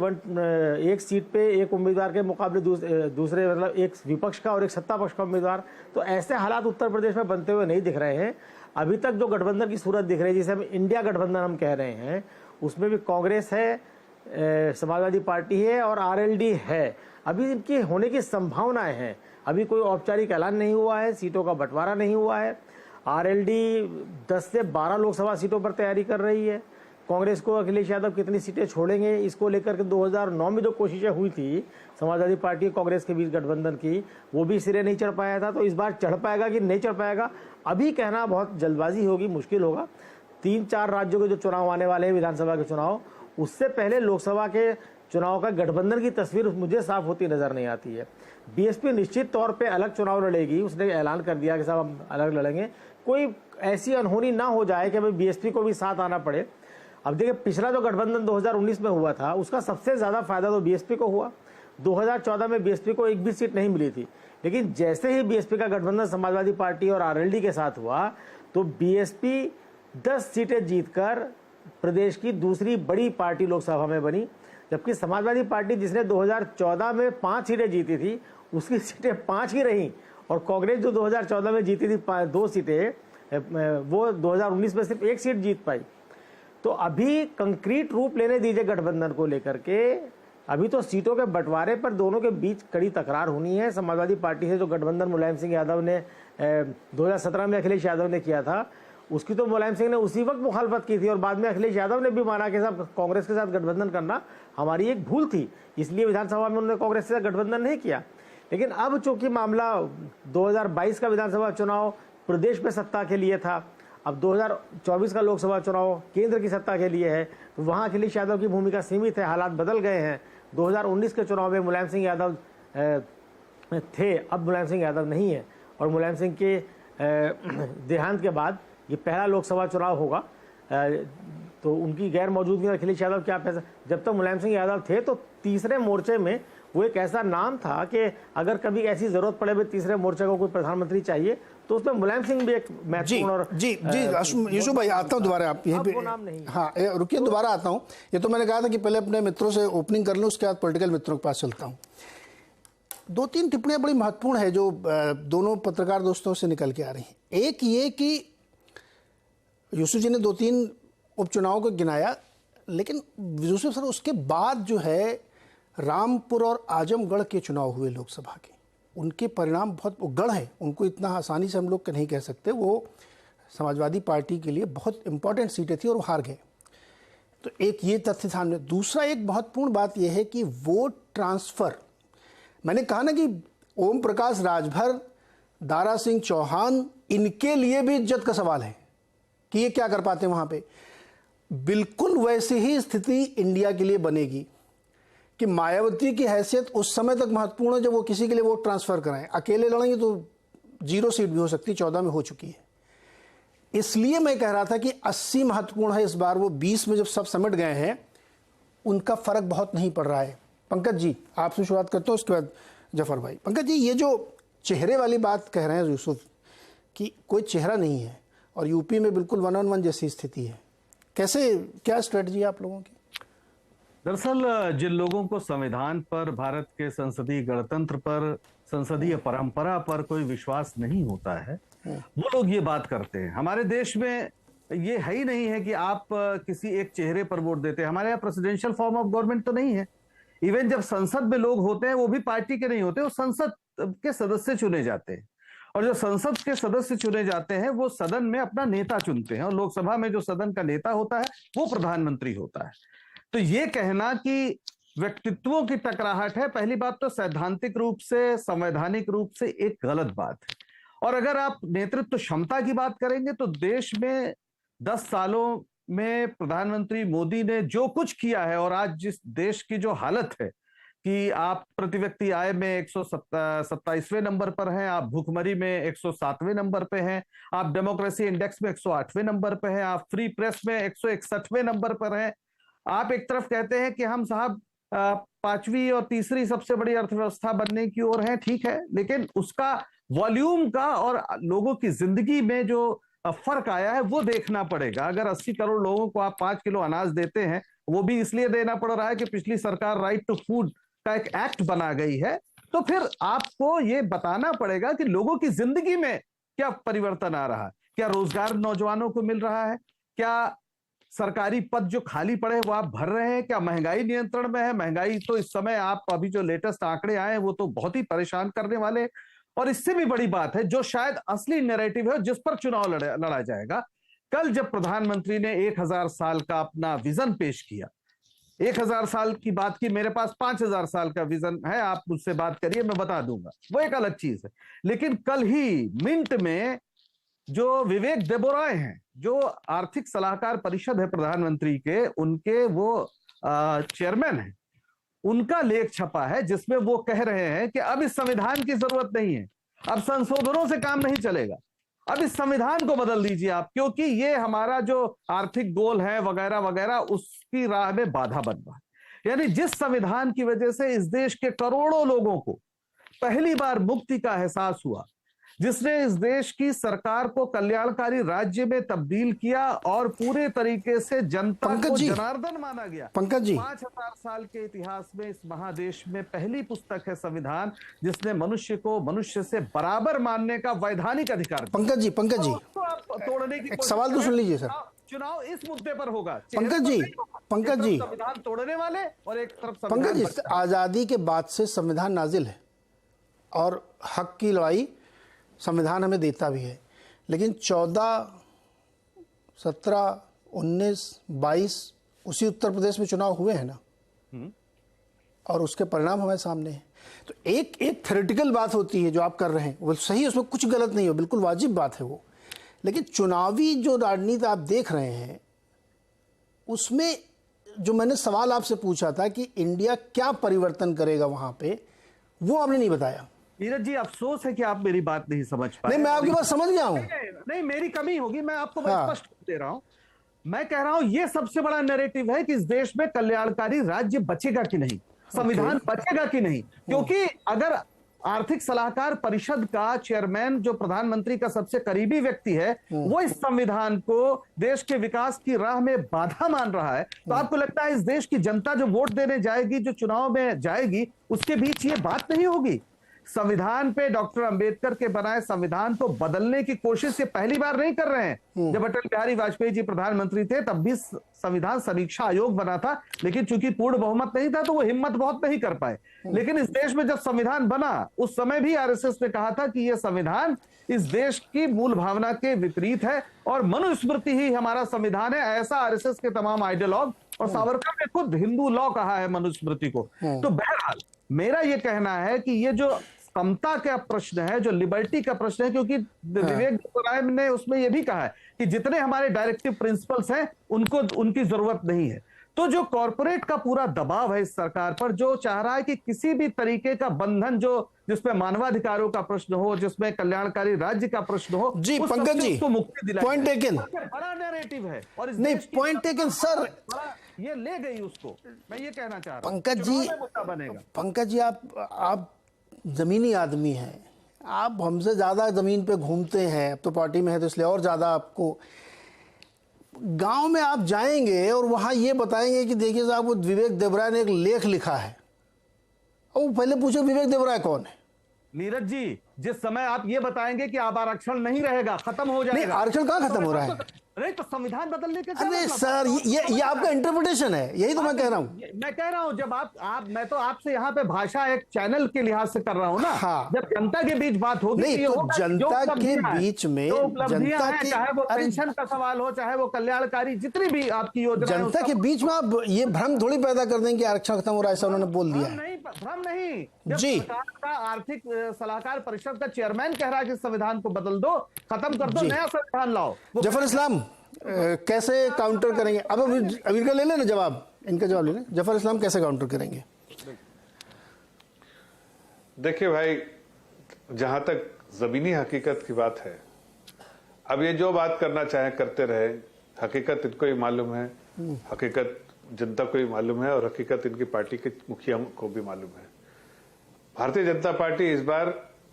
एक सीट पे एक उम्मीदवार के मुकाबले दूसरे मतलब एक विपक्ष का और एक सत्ता पक्ष का उम्मीदवार, तो ऐसे हालात उत्तर प्रदेश में बनते हुए नहीं दिख रहे हैं। अभी तक जो गठबंधन की सूरत दिख रही है, जिसे हम इंडिया गठबंधन हम कह रहे हैं, उसमें भी कांग्रेस है, समाजवादी पार्टी है और आरएलडी है। अभी इनकी होने की संभावनाएं हैं, अभी कोई औपचारिक ऐलान नहीं हुआ है, सीटों का बंटवारा नहीं हुआ है। आरएलडी 10 से 12 लोकसभा सीटों पर तैयारी कर रही है। कांग्रेस को अखिलेश यादव कितनी सीटें छोड़ेंगे, इसको लेकर के 2009 में जो कोशिशें हुई थी समाजवादी पार्टी और कांग्रेस के बीच गठबंधन की, वो भी सिरे नहीं चढ़ पाया था। तो इस बार चढ़ पाएगा कि नहीं चढ़ पाएगा, अभी कहना बहुत जल्दबाजी होगी, मुश्किल होगा। 3-4 राज्यों के जो चुनाव आने वाले हैं विधानसभा के चुनाव, उससे पहले लोकसभा के चुनाव का गठबंधन की तस्वीर मुझे साफ होती नजर नहीं आती है। बीएसपी निश्चित तौर पे अलग चुनाव लड़ेगी, उसने ऐलान कर दिया कि साहब हम अलग लड़ेंगे। कोई ऐसी अनहोनी ना हो जाए कि हमें बीएसपी को भी साथ आना पड़े। अब देखिए, पिछला जो गठबंधन 2019 में हुआ था उसका सबसे ज्यादा फायदा तो बीएसपी को हुआ। 2014 में बीएसपी को एक भी सीट नहीं मिली थी, लेकिन जैसे ही बीएसपी का गठबंधन समाजवादी पार्टी और आरएलडी के साथ हुआ तो बीएसपी 10 सीटें जीतकर प्रदेश की दूसरी बड़ी पार्टी लोकसभा में बनी, जबकि समाजवादी पार्टी जिसने 2014 में 5 सीटें जीती थी उसकी सीटें 5 ही रहीं, और कांग्रेस जो 2014 में जीती थी 2 सीटें, वो 2019 में सिर्फ 1 सीट जीत पाई। तो अभी कंक्रीट रूप लेने दीजिए गठबंधन को लेकर के। अभी तो सीटों के बंटवारे पर दोनों के बीच कड़ी तकरार होनी है। समाजवादी पार्टी से जो गठबंधन मुलायम सिंह यादव ने 2017 में अखिलेश यादव ने किया था, उसकी तो मुलायम सिंह ने उसी वक्त मुखालफत की थी, और बाद में अखिलेश यादव ने भी माना कि साहब कांग्रेस के साथ गठबंधन करना हमारी एक भूल थी, इसलिए विधानसभा में उन्होंने कांग्रेस के साथ गठबंधन नहीं किया। लेकिन अब चूंकि मामला 2022 का विधानसभा चुनाव प्रदेश में सत्ता के लिए था, अब 2024 का लोकसभा चुनाव केंद्र की सत्ता के लिए है, तो वहां अखिलेश यादव की भूमिका सीमित है। हालात बदल गए हैं। 2019 के चुनाव में मुलायम सिंह यादव थे, अब मुलायम सिंह यादव नहीं है, और मुलायम सिंह के देहांत के बाद ये पहला लोकसभा चुनाव होगा, तो उनकी गैर मौजूदगी में अखिलेश यादव क्या फैसला। जब तक मुलायम सिंह यादव थे तो तीसरे मोर्चे में वो एक ऐसा नाम था कि अगर कभी ऐसी जरूरत पड़े भी तीसरे मोर्चे को कोई प्रधानमंत्री चाहिए तो उसमें मुलायम सिंह भी एक महत्वपूर्ण। और जी यूसुफ भाई, आता हूँ दोबारा आप यहीं पे। नाम नहीं। हाँ रुकिए, दोबारा आता हूँ। ये तो मैंने कहा था कि पहले अपने मित्रों से ओपनिंग कर लूँ, उसके बाद पॉलिटिकल मित्रों के पास चलता हूँ। 2-3 टिप्पणियां बड़ी महत्वपूर्ण है जो दोनों पत्रकार दोस्तों से निकल के आ रही हैं। एक ये कि यूसुफ जी ने 2-3 उपचुनावों को गिनाया, लेकिन यूसुफ सर उसके बाद जो है रामपुर और आजमगढ़ के चुनाव हुए लोकसभा के, उनके परिणाम बहुत गढ़ है, उनको इतना आसानी से हम लोग नहीं कह सकते। वो समाजवादी पार्टी के लिए बहुत इंपॉर्टेंट सीटें थी और वो हार गए। तो एक ये तथ्य सामने। दूसरा एक महत्वपूर्ण बात यह है कि वोट ट्रांसफर, मैंने कहा ना कि ओम प्रकाश राजभर, दारा सिंह चौहान, इनके लिए भी इज्जत का सवाल है कि ये क्या कर पाते हैं वहां पे। बिल्कुल वैसी ही स्थिति इंडिया के लिए बनेगी कि मायावती की हैसियत उस समय तक महत्वपूर्ण है जब वो किसी के लिए वोट ट्रांसफर कराएं। अकेले लड़ेंगे तो 0 सीट भी हो सकती, 14 में हो चुकी है। इसलिए मैं कह रहा था कि 80 महत्वपूर्ण है इस बार, वो 20 में जब सब समेट गए हैं उनका फर्क बहुत नहीं पड़ रहा है। पंकज जी आपसे शुरुआत करता हूँ, उसके बाद जफर भाई। पंकज जी, ये जो चेहरे वाली बात कह रहे हैं यूसुफ कि कोई चेहरा नहीं है और यूपी में बिल्कुल 1 on 1 जैसी स्थिति है, कैसे, क्या स्ट्रेटजी है आप लोगों की? दरअसल जिन लोगों को संविधान पर, भारत के संसदीय गणतंत्र पर, संसदीय परंपरा पर कोई विश्वास नहीं होता है, वो लोग ये बात करते हैं। हमारे देश में ये है ही नहीं है कि आप किसी एक चेहरे पर वोट देते हैं। हमारे यहाँ प्रेसिडेंशियल फॉर्म ऑफ गवर्नमेंट तो नहीं है। इवन जब संसद में लोग होते हैं वो भी पार्टी के नहीं होते, वो संसद के सदस्य चुने जाते हैं, और जो संसद के सदस्य चुने जाते हैं वो सदन में अपना नेता चुनते हैं, और लोकसभा में जो सदन का नेता होता है वो प्रधानमंत्री होता है। तो ये कहना कि व्यक्तित्वों की टकराहट है, पहली बात तो सैद्धांतिक रूप से, संवैधानिक रूप से एक गलत बात है। और अगर आप नेतृत्व क्षमता की बात करेंगे तो देश में 10 सालों में प्रधानमंत्री मोदी ने जो कुछ किया है, और आज जिस देश की जो हालत है कि आप प्रति व्यक्ति आय में 127वें नंबर पर हैं, आप भूखमरी में 107वें नंबर पे हैं, आप डेमोक्रेसी इंडेक्स में 108वें नंबर पे हैं, आप फ्री प्रेस में 161वें नंबर पर हैं। आप एक तरफ कहते हैं कि हम साहब 5वीं और तीसरी सबसे बड़ी अर्थव्यवस्था बनने की ओर है, ठीक है, लेकिन उसका वॉल्यूम का और लोगों की जिंदगी में जो फर्क आया है वो देखना पड़ेगा। अगर 80 करोड़ लोगों को आप 5 किलो अनाज देते हैं, वो भी इसलिए देना पड़ रहा है कि पिछली सरकार राइट टू फूड का एक एक्ट बना गई है, तो फिर आपको ये बताना पड़ेगा कि लोगों की जिंदगी में क्या परिवर्तन आ रहा है, क्या रोजगार नौजवानों को मिल रहा है, क्या सरकारी पद जो खाली पड़े वो आप भर रहे हैं, क्या महंगाई नियंत्रण में है। महंगाई तो इस समय आप अभी जो लेटेस्ट आंकड़े आए हैं वो तो बहुत ही परेशान करने वाले। और इससे भी बड़ी बात है जो शायद असली नैरेटिव है जिस पर चुनाव लड़ा जाएगा, कल जब प्रधानमंत्री ने 1000 साल का अपना विजन पेश किया, 1000 साल की बात की, मेरे पास 5000 साल का विजन है, आप मुझसे बात करिए मैं बता दूंगा, वो एक अलग चीज है। लेकिन कल ही मिंट में जो विवेक देबोरॉय हैं, जो आर्थिक सलाहकार परिषद है प्रधानमंत्री के, उनके वो चेयरमैन हैं, उनका लेख छपा है जिसमें वो कह रहे हैं कि अब इस संविधान की जरूरत नहीं है, अब संशोधनों से काम नहीं चलेगा, अब इस संविधान को बदल दीजिए आप, क्योंकि ये हमारा जो आर्थिक गोल है वगैरह वगैरह उसकी राह में बाधा बन रहा है। यानी जिस संविधान की वजह से इस देश के करोड़ों लोगों को पहली बार मुक्ति का एहसास हुआ, जिसने इस देश की सरकार को कल्याणकारी राज्य में तब्दील किया और पूरे तरीके से जनता को जनार्दन माना गया। पंकज जी, 5000 साल के इतिहास में इस महादेश में पहली पुस्तक है संविधान जिसने मनुष्य को मनुष्य से बराबर मानने का वैधानिक अधिकार दिया। पंकज जी, तो आप तोड़ने की एक सवाल तो सुन लीजिए सर। चुनाव इस मुद्दे पर होगा। पंकज जी, संविधान तोड़ने वाले और एक तरफ पंकज जी, आजादी के बाद से संविधान नाजिल है और हक की लड़ाई संविधान हमें देता भी है, लेकिन 14, 17, 19, 22 उसी उत्तर प्रदेश में चुनाव हुए हैं ना, और उसके परिणाम हमारे सामने हैं। तो एक थ्योरेटिकल बात होती है जो आप कर रहे हैं, वो सही, उसमें कुछ गलत नहीं हो, बिल्कुल वाजिब बात है वो, लेकिन चुनावी जो राजनीति आप देख रहे हैं उसमें जो मैंने सवाल आपसे पूछा था कि इंडिया क्या परिवर्तन करेगा वहां पे, वो आपने नहीं बताया। नीरज जी, अफसोस है कि आप मेरी बात नहीं समझ पाए। नहीं, मैं आपकी बात समझ गया हूं। नहीं, मेरी कमी होगी, मैं आपको स्पष्ट दे रहा हूं। मैं कह रहा हूं ये सबसे बड़ा नैरेटिव है कि इस देश में कल्याणकारी राज्य बचेगा कि नहीं, संविधान बचेगा कि नहीं, क्योंकि अगर आर्थिक सलाहकार परिषद का चेयरमैन जो प्रधानमंत्री का सबसे करीबी व्यक्ति है वो इस संविधान को देश के विकास की राह में बाधा मान रहा है, तो आपको लगता है इस देश की जनता जो वोट देने जाएगी, जो चुनाव में जाएगी, उसके बीच ये बात नहीं होगी? संविधान पे डॉक्टर अंबेडकर के बनाए संविधान को बदलने की कोशिश ये पहली बार नहीं कर रहे हैं। जब अटल बिहारी वाजपेयी जी प्रधानमंत्री थे तब भी संविधान समीक्षा आयोग बना था, लेकिन चूंकि पूर्ण बहुमत नहीं था तो वो हिम्मत बहुत नहीं कर पाए। लेकिन इस देश में जब संविधान बना उस समय भी आरएसएस ने कहा था कि यह संविधान इस देश की मूल भावना के विपरीत है और मनुस्मृति ही हमारा संविधान है, ऐसा आरएसएस के तमाम आइडियोलॉग, और सावरकर ने खुद हिंदू लॉ कहा है मनुस्मृति को। तो बहरहाल मेरा यह कहना है कि ये जो समता का प्रश्न है, जो लिबर्टी का प्रश्न है, क्योंकि विवेक देवराय ने उसमें यह भी कहा है कि जितने हमारे डायरेक्टिव प्रिंसिपल्स हैं उनको उनकी जरूरत नहीं है। तो जो कॉर्पोरेट का पूरा दबाव है इस सरकार पर, जो चाह रहा है कि किसी भी तरीके का बंधन जो जिसमें मानवाधिकारों का प्रश्न हो, जिसमें कल्याणकारी राज्य का प्रश्न हो, जी पंकज जी, मुक्ति दिलाए, पॉइंट टेकन, बड़ा नैरेटिव है और नहीं पॉइंट टेकन सर, ये ले गई उसको, मैं ये कहना चाह रहा हूं। पंकज जी, बनेगा पंकज जी, आप जमीनी आदमी हैं, आप हमसे ज्यादा जमीन पे घूमते हैं, अब तो पार्टी में है तो इसलिए और ज्यादा आपको, गांव में आप जाएंगे और वहां ये बताएंगे कि देखिए साहब वो विवेक देवराय ने एक लेख लिखा है, और पहले पूछो विवेक देवराय कौन है? नीरज जी, जिस समय आप ये बताएंगे कि अब आरक्षण नहीं रहेगा, खत्म हो जाएगा, नहीं, आरक्षण कहां खत्म हो रहा है? नहीं तो संविधान बदलने के, अरे सर, ये आपका इंटरप्रिटेशन है, यही तो मैं कह रहा हूँ। मैं कह रहा हूँ जब आप मैं तो आपसे यहाँ पे भाषा एक चैनल के लिहाज से कर रहा हूँ ना। हाँ। जब जनता के बीच बात होगी नहीं तो जनता के बीच में, जनता के, चाहे वो पेंशन का सवाल हो, चाहे वो कल्याणकारी जितनी भी आपकी योजना, जनता के बीच में आप ये भ्रम थोड़ी पैदा कर देंगे कि आरक्षण खत्म हो रहा है, ऐसा उन्होंने बोल दिया है। भ्रम नहीं, जब जी, सरकार का आर्थिक सलाहकार परिषद का चेयरमैन कह रहा है कि संविधान को बदल दो, खत्म कर दो, नया संविधान लाओ। जफर इस्लाम कैसे काउंटर करेंगे? अब अभी का ले लेना जवाब, इनका जवाब ले लें। जफर इस्लाम कैसे काउंटर करेंगे? देखिए भाई, जहां तक जमीनी हकीकत की बात है, अब ये जो बात करना चाहे करते रहे, हकीकत इनको ही मालूम है, हकीकत जनता को ही मालूम है, और हकीकत इनकी पार्टी के मुखिया को भी मालूम है। भारतीय जनता पार्टी इस बार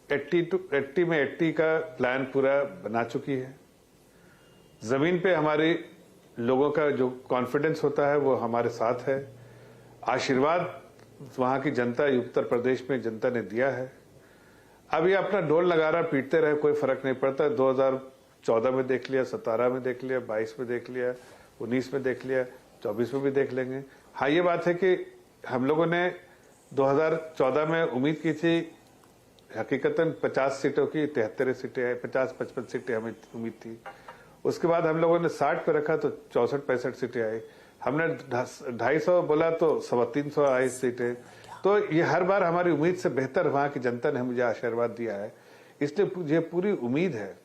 80 में 80 का प्लान पूरा बना चुकी है। जमीन पे हमारे लोगों का जो कॉन्फिडेंस होता है वो हमारे साथ है। आशीर्वाद वहां की जनता, उत्तर प्रदेश में जनता ने दिया है। अब ये अपना ढोल नगारा पीटते रहे, कोई फर्क नहीं पड़ता। 2014 में देख लिया, 17 में देख लिया, 22 में देख लिया, 19 में देख लिया, 24 में भी देख लेंगे। हाँ, ये बात है कि हम लोगों ने 2014 में उम्मीद की थी, हकीकतन 50 सीटों की 73 सीटें आई, 50-55 सीटें हमें उम्मीद थी। उसके बाद हम लोगों ने 60 पे रखा तो 64-65 सीटें आई। हमने 250 बोला तो 350 आई सीटें। तो ये हर बार हमारी उम्मीद से बेहतर वहां की जनता ने मुझे आशीर्वाद दिया है, इसलिए मुझे पूरी उम्मीद है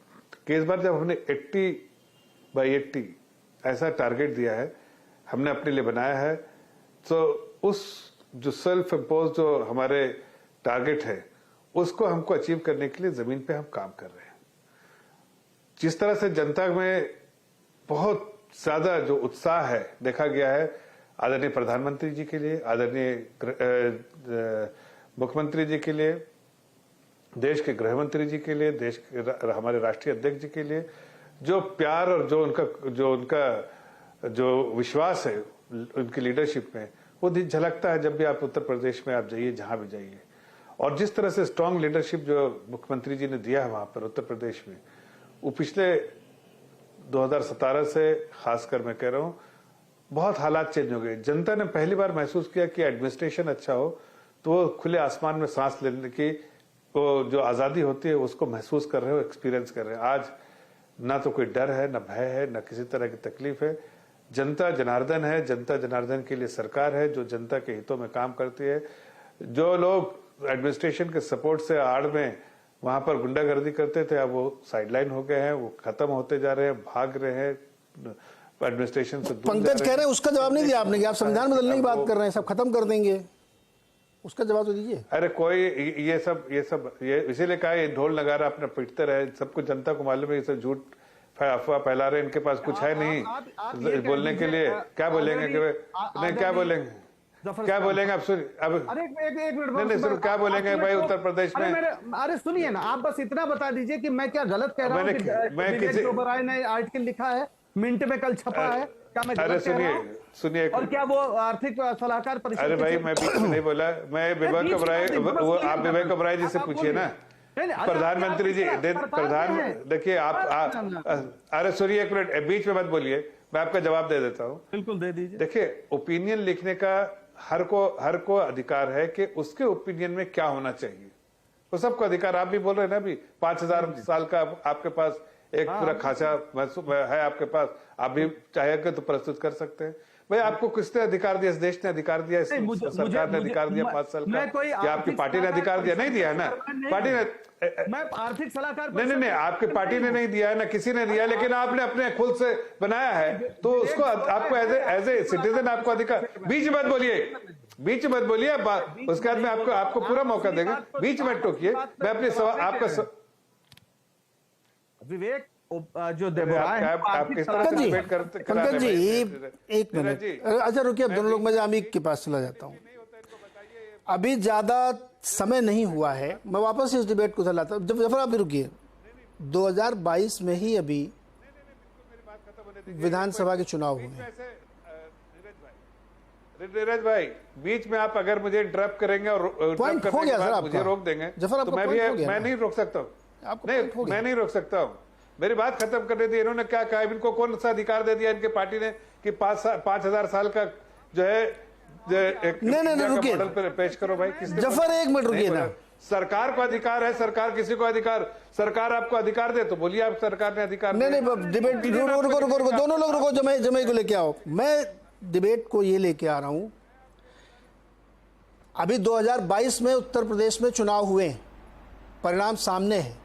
कि इस बार जब हमने 80/80 ऐसा टारगेट दिया है, हमने अपने लिए बनाया है, तो उस जो सेल्फ इम्पोज जो हमारे टारगेट है उसको हमको अचीव करने के लिए जमीन पे हम काम कर रहे हैं। जिस तरह से जनता में बहुत ज्यादा जो उत्साह है देखा गया है आदरणीय प्रधानमंत्री जी के लिए, आदरणीय मुख्यमंत्री जी के लिए, देश के गृह मंत्री जी के लिए, देश के हमारे राष्ट्रीय अध्यक्ष जी के लिए, जो प्यार और जो उनका जो विश्वास है उनकी लीडरशिप में, वो झलकता है जब भी आप उत्तर प्रदेश में आप जाइए, जहां भी जाइए। और जिस तरह से स्ट्रांग लीडरशिप जो मुख्यमंत्री जी ने दिया है वहां पर उत्तर प्रदेश में, वो पिछले 2017 से खासकर मैं कह रहा हूं बहुत हालात चेंज हो गए। जनता ने पहली बार महसूस किया कि एडमिनिस्ट्रेशन अच्छा हो तो वो खुले आसमान में सांस लेने की वो जो आजादी होती है उसको महसूस कर रहे हो, एक्सपीरियंस कर रहे हैं। आज ना तो कोई डर है, ना भय है, ना किसी तरह की तकलीफ है। जनता जनार्दन है, जनता जनार्दन के लिए सरकार है जो जनता के हितों में काम करती है। जो लोग एडमिनिस्ट्रेशन के सपोर्ट से आड़ में वहां पर गुंडागर्दी करते थे, अब वो साइडलाइन हो गए हैं, वो खत्म होते जा रहे हैं, भाग रहे हैं एडमिनिस्ट्रेशन से। पंकज कह रहे हैं उसका जवाब नहीं दिया आपने कि आप संविधान बदलने की बात कर रहे हैं, सब खत्म कर देंगे, उसका जवाब तो दीजिए। अरे कोई ये सब इसीलिए कहा ये ढोल नगारा अपने पीटते रहे, सबको जनता को मालूम है ये सब झूठ अफवाह फैला रहे, इनके पास कुछ है नहीं बोलने के लिए। क्या बोलेंगे नहीं, क्या बोलेंगे, क्या बोलेंगे? अब सुन, अब एक मिनट नहीं सुन, क्या बोलेंगे भाई उत्तर प्रदेश में? अरे सुनिए ना, आप बस इतना बता दीजिए कि मैं क्या गलत कह रहा हूँ? मैं किसी ओबराय ने आर्टिकल लिखा है, मिंट में कल छपा है, क्या मैं अरे सुनिए, और क्या वो आर्थिक सलाहकार परिषद? अरे भाई मैं बीच में नहीं बोला, मैं विवेक ओबराय, वो आप विवेक ओबराय जी से पूछिए ना, प्रधानमंत्री जी। देखिए आप अरे सुनिए एक मिनट, बीच में मत बोलिए, मैं आपका जवाब दे देता हूँ। बिल्कुल दे दीजिए। देखिए ओपिनियन लिखने का हर को अधिकार है कि उसके ओपिनियन में क्या होना चाहिए, वो सबको अधिकार। आप भी बोल रहे हैं ना, अभी 5000 साल का आपके पास एक पूरा खासा है आपके पास, आप भी चाहेंगे तो प्रस्तुत कर सकते हैं। भाई आपको किसने अधिकार दिया? इस देश ने अधिकार दिया, सरकार ने अधिकार दिया 5 साल का, या आपकी पार्टी ने अधिकार दिया? नहीं दिया है ना, पार्टी ने। मैं आर्थिक सलाहकार नहीं, आपकी पार्टी ने नहीं दिया है ना, किसी ने दिया, लेकिन आपने अपने खुद से बनाया है, तो उसको आपको एज ए सिटीजन आपको अधिकार। बीच मत बोलिए, बीच मत बोलिए, उसके बाद में आपको पूरा मौका देंगे, बीच में टोकिए। मैं अपने सवाल आपका विवेक जो पंकज जी एक मिनट, अच्छा रुकिए, अब दोनों लोग, मैं अमीक के पास चला जाता हूँ। अभी ज्यादा समय नहीं हुआ है, मैं वापस इस डिबेट को चलाता हूँ। जब आप भी रुकिए, 2022 में ही अभी विधानसभा के चुनाव हुए। नीरज भाई बीच में आप अगर मुझे इंटरप्ट करेंगे और पॉइंट हो गया सर, मुझे रोक देंगे तो मैं नहीं रोक सकता हूँ, मैं नहीं रोक सकता हूँ। मेरी बात खत्म करने दी। इन्होंने क्या कहा, इनको कौन सा अधिकार दे दिया इनके पार्टी ने कि 5000 साल का जो है नहीं रुकिए, मॉडल पेश करो भाई। जफर एक मिनट रुकिए ना, सरकार को अधिकार है, सरकार किसी को अधिकार, सरकार आपको अधिकार दे तो बोलिए आप सरकार ने अधिकार। नहीं डिबेट रुको, दोनों लोग रुको, जमे को लेके आओ। मैं डिबेट को ये लेके आ रहा हूं, अभी 2022 में उत्तर प्रदेश में चुनाव हुए, परिणाम सामने है,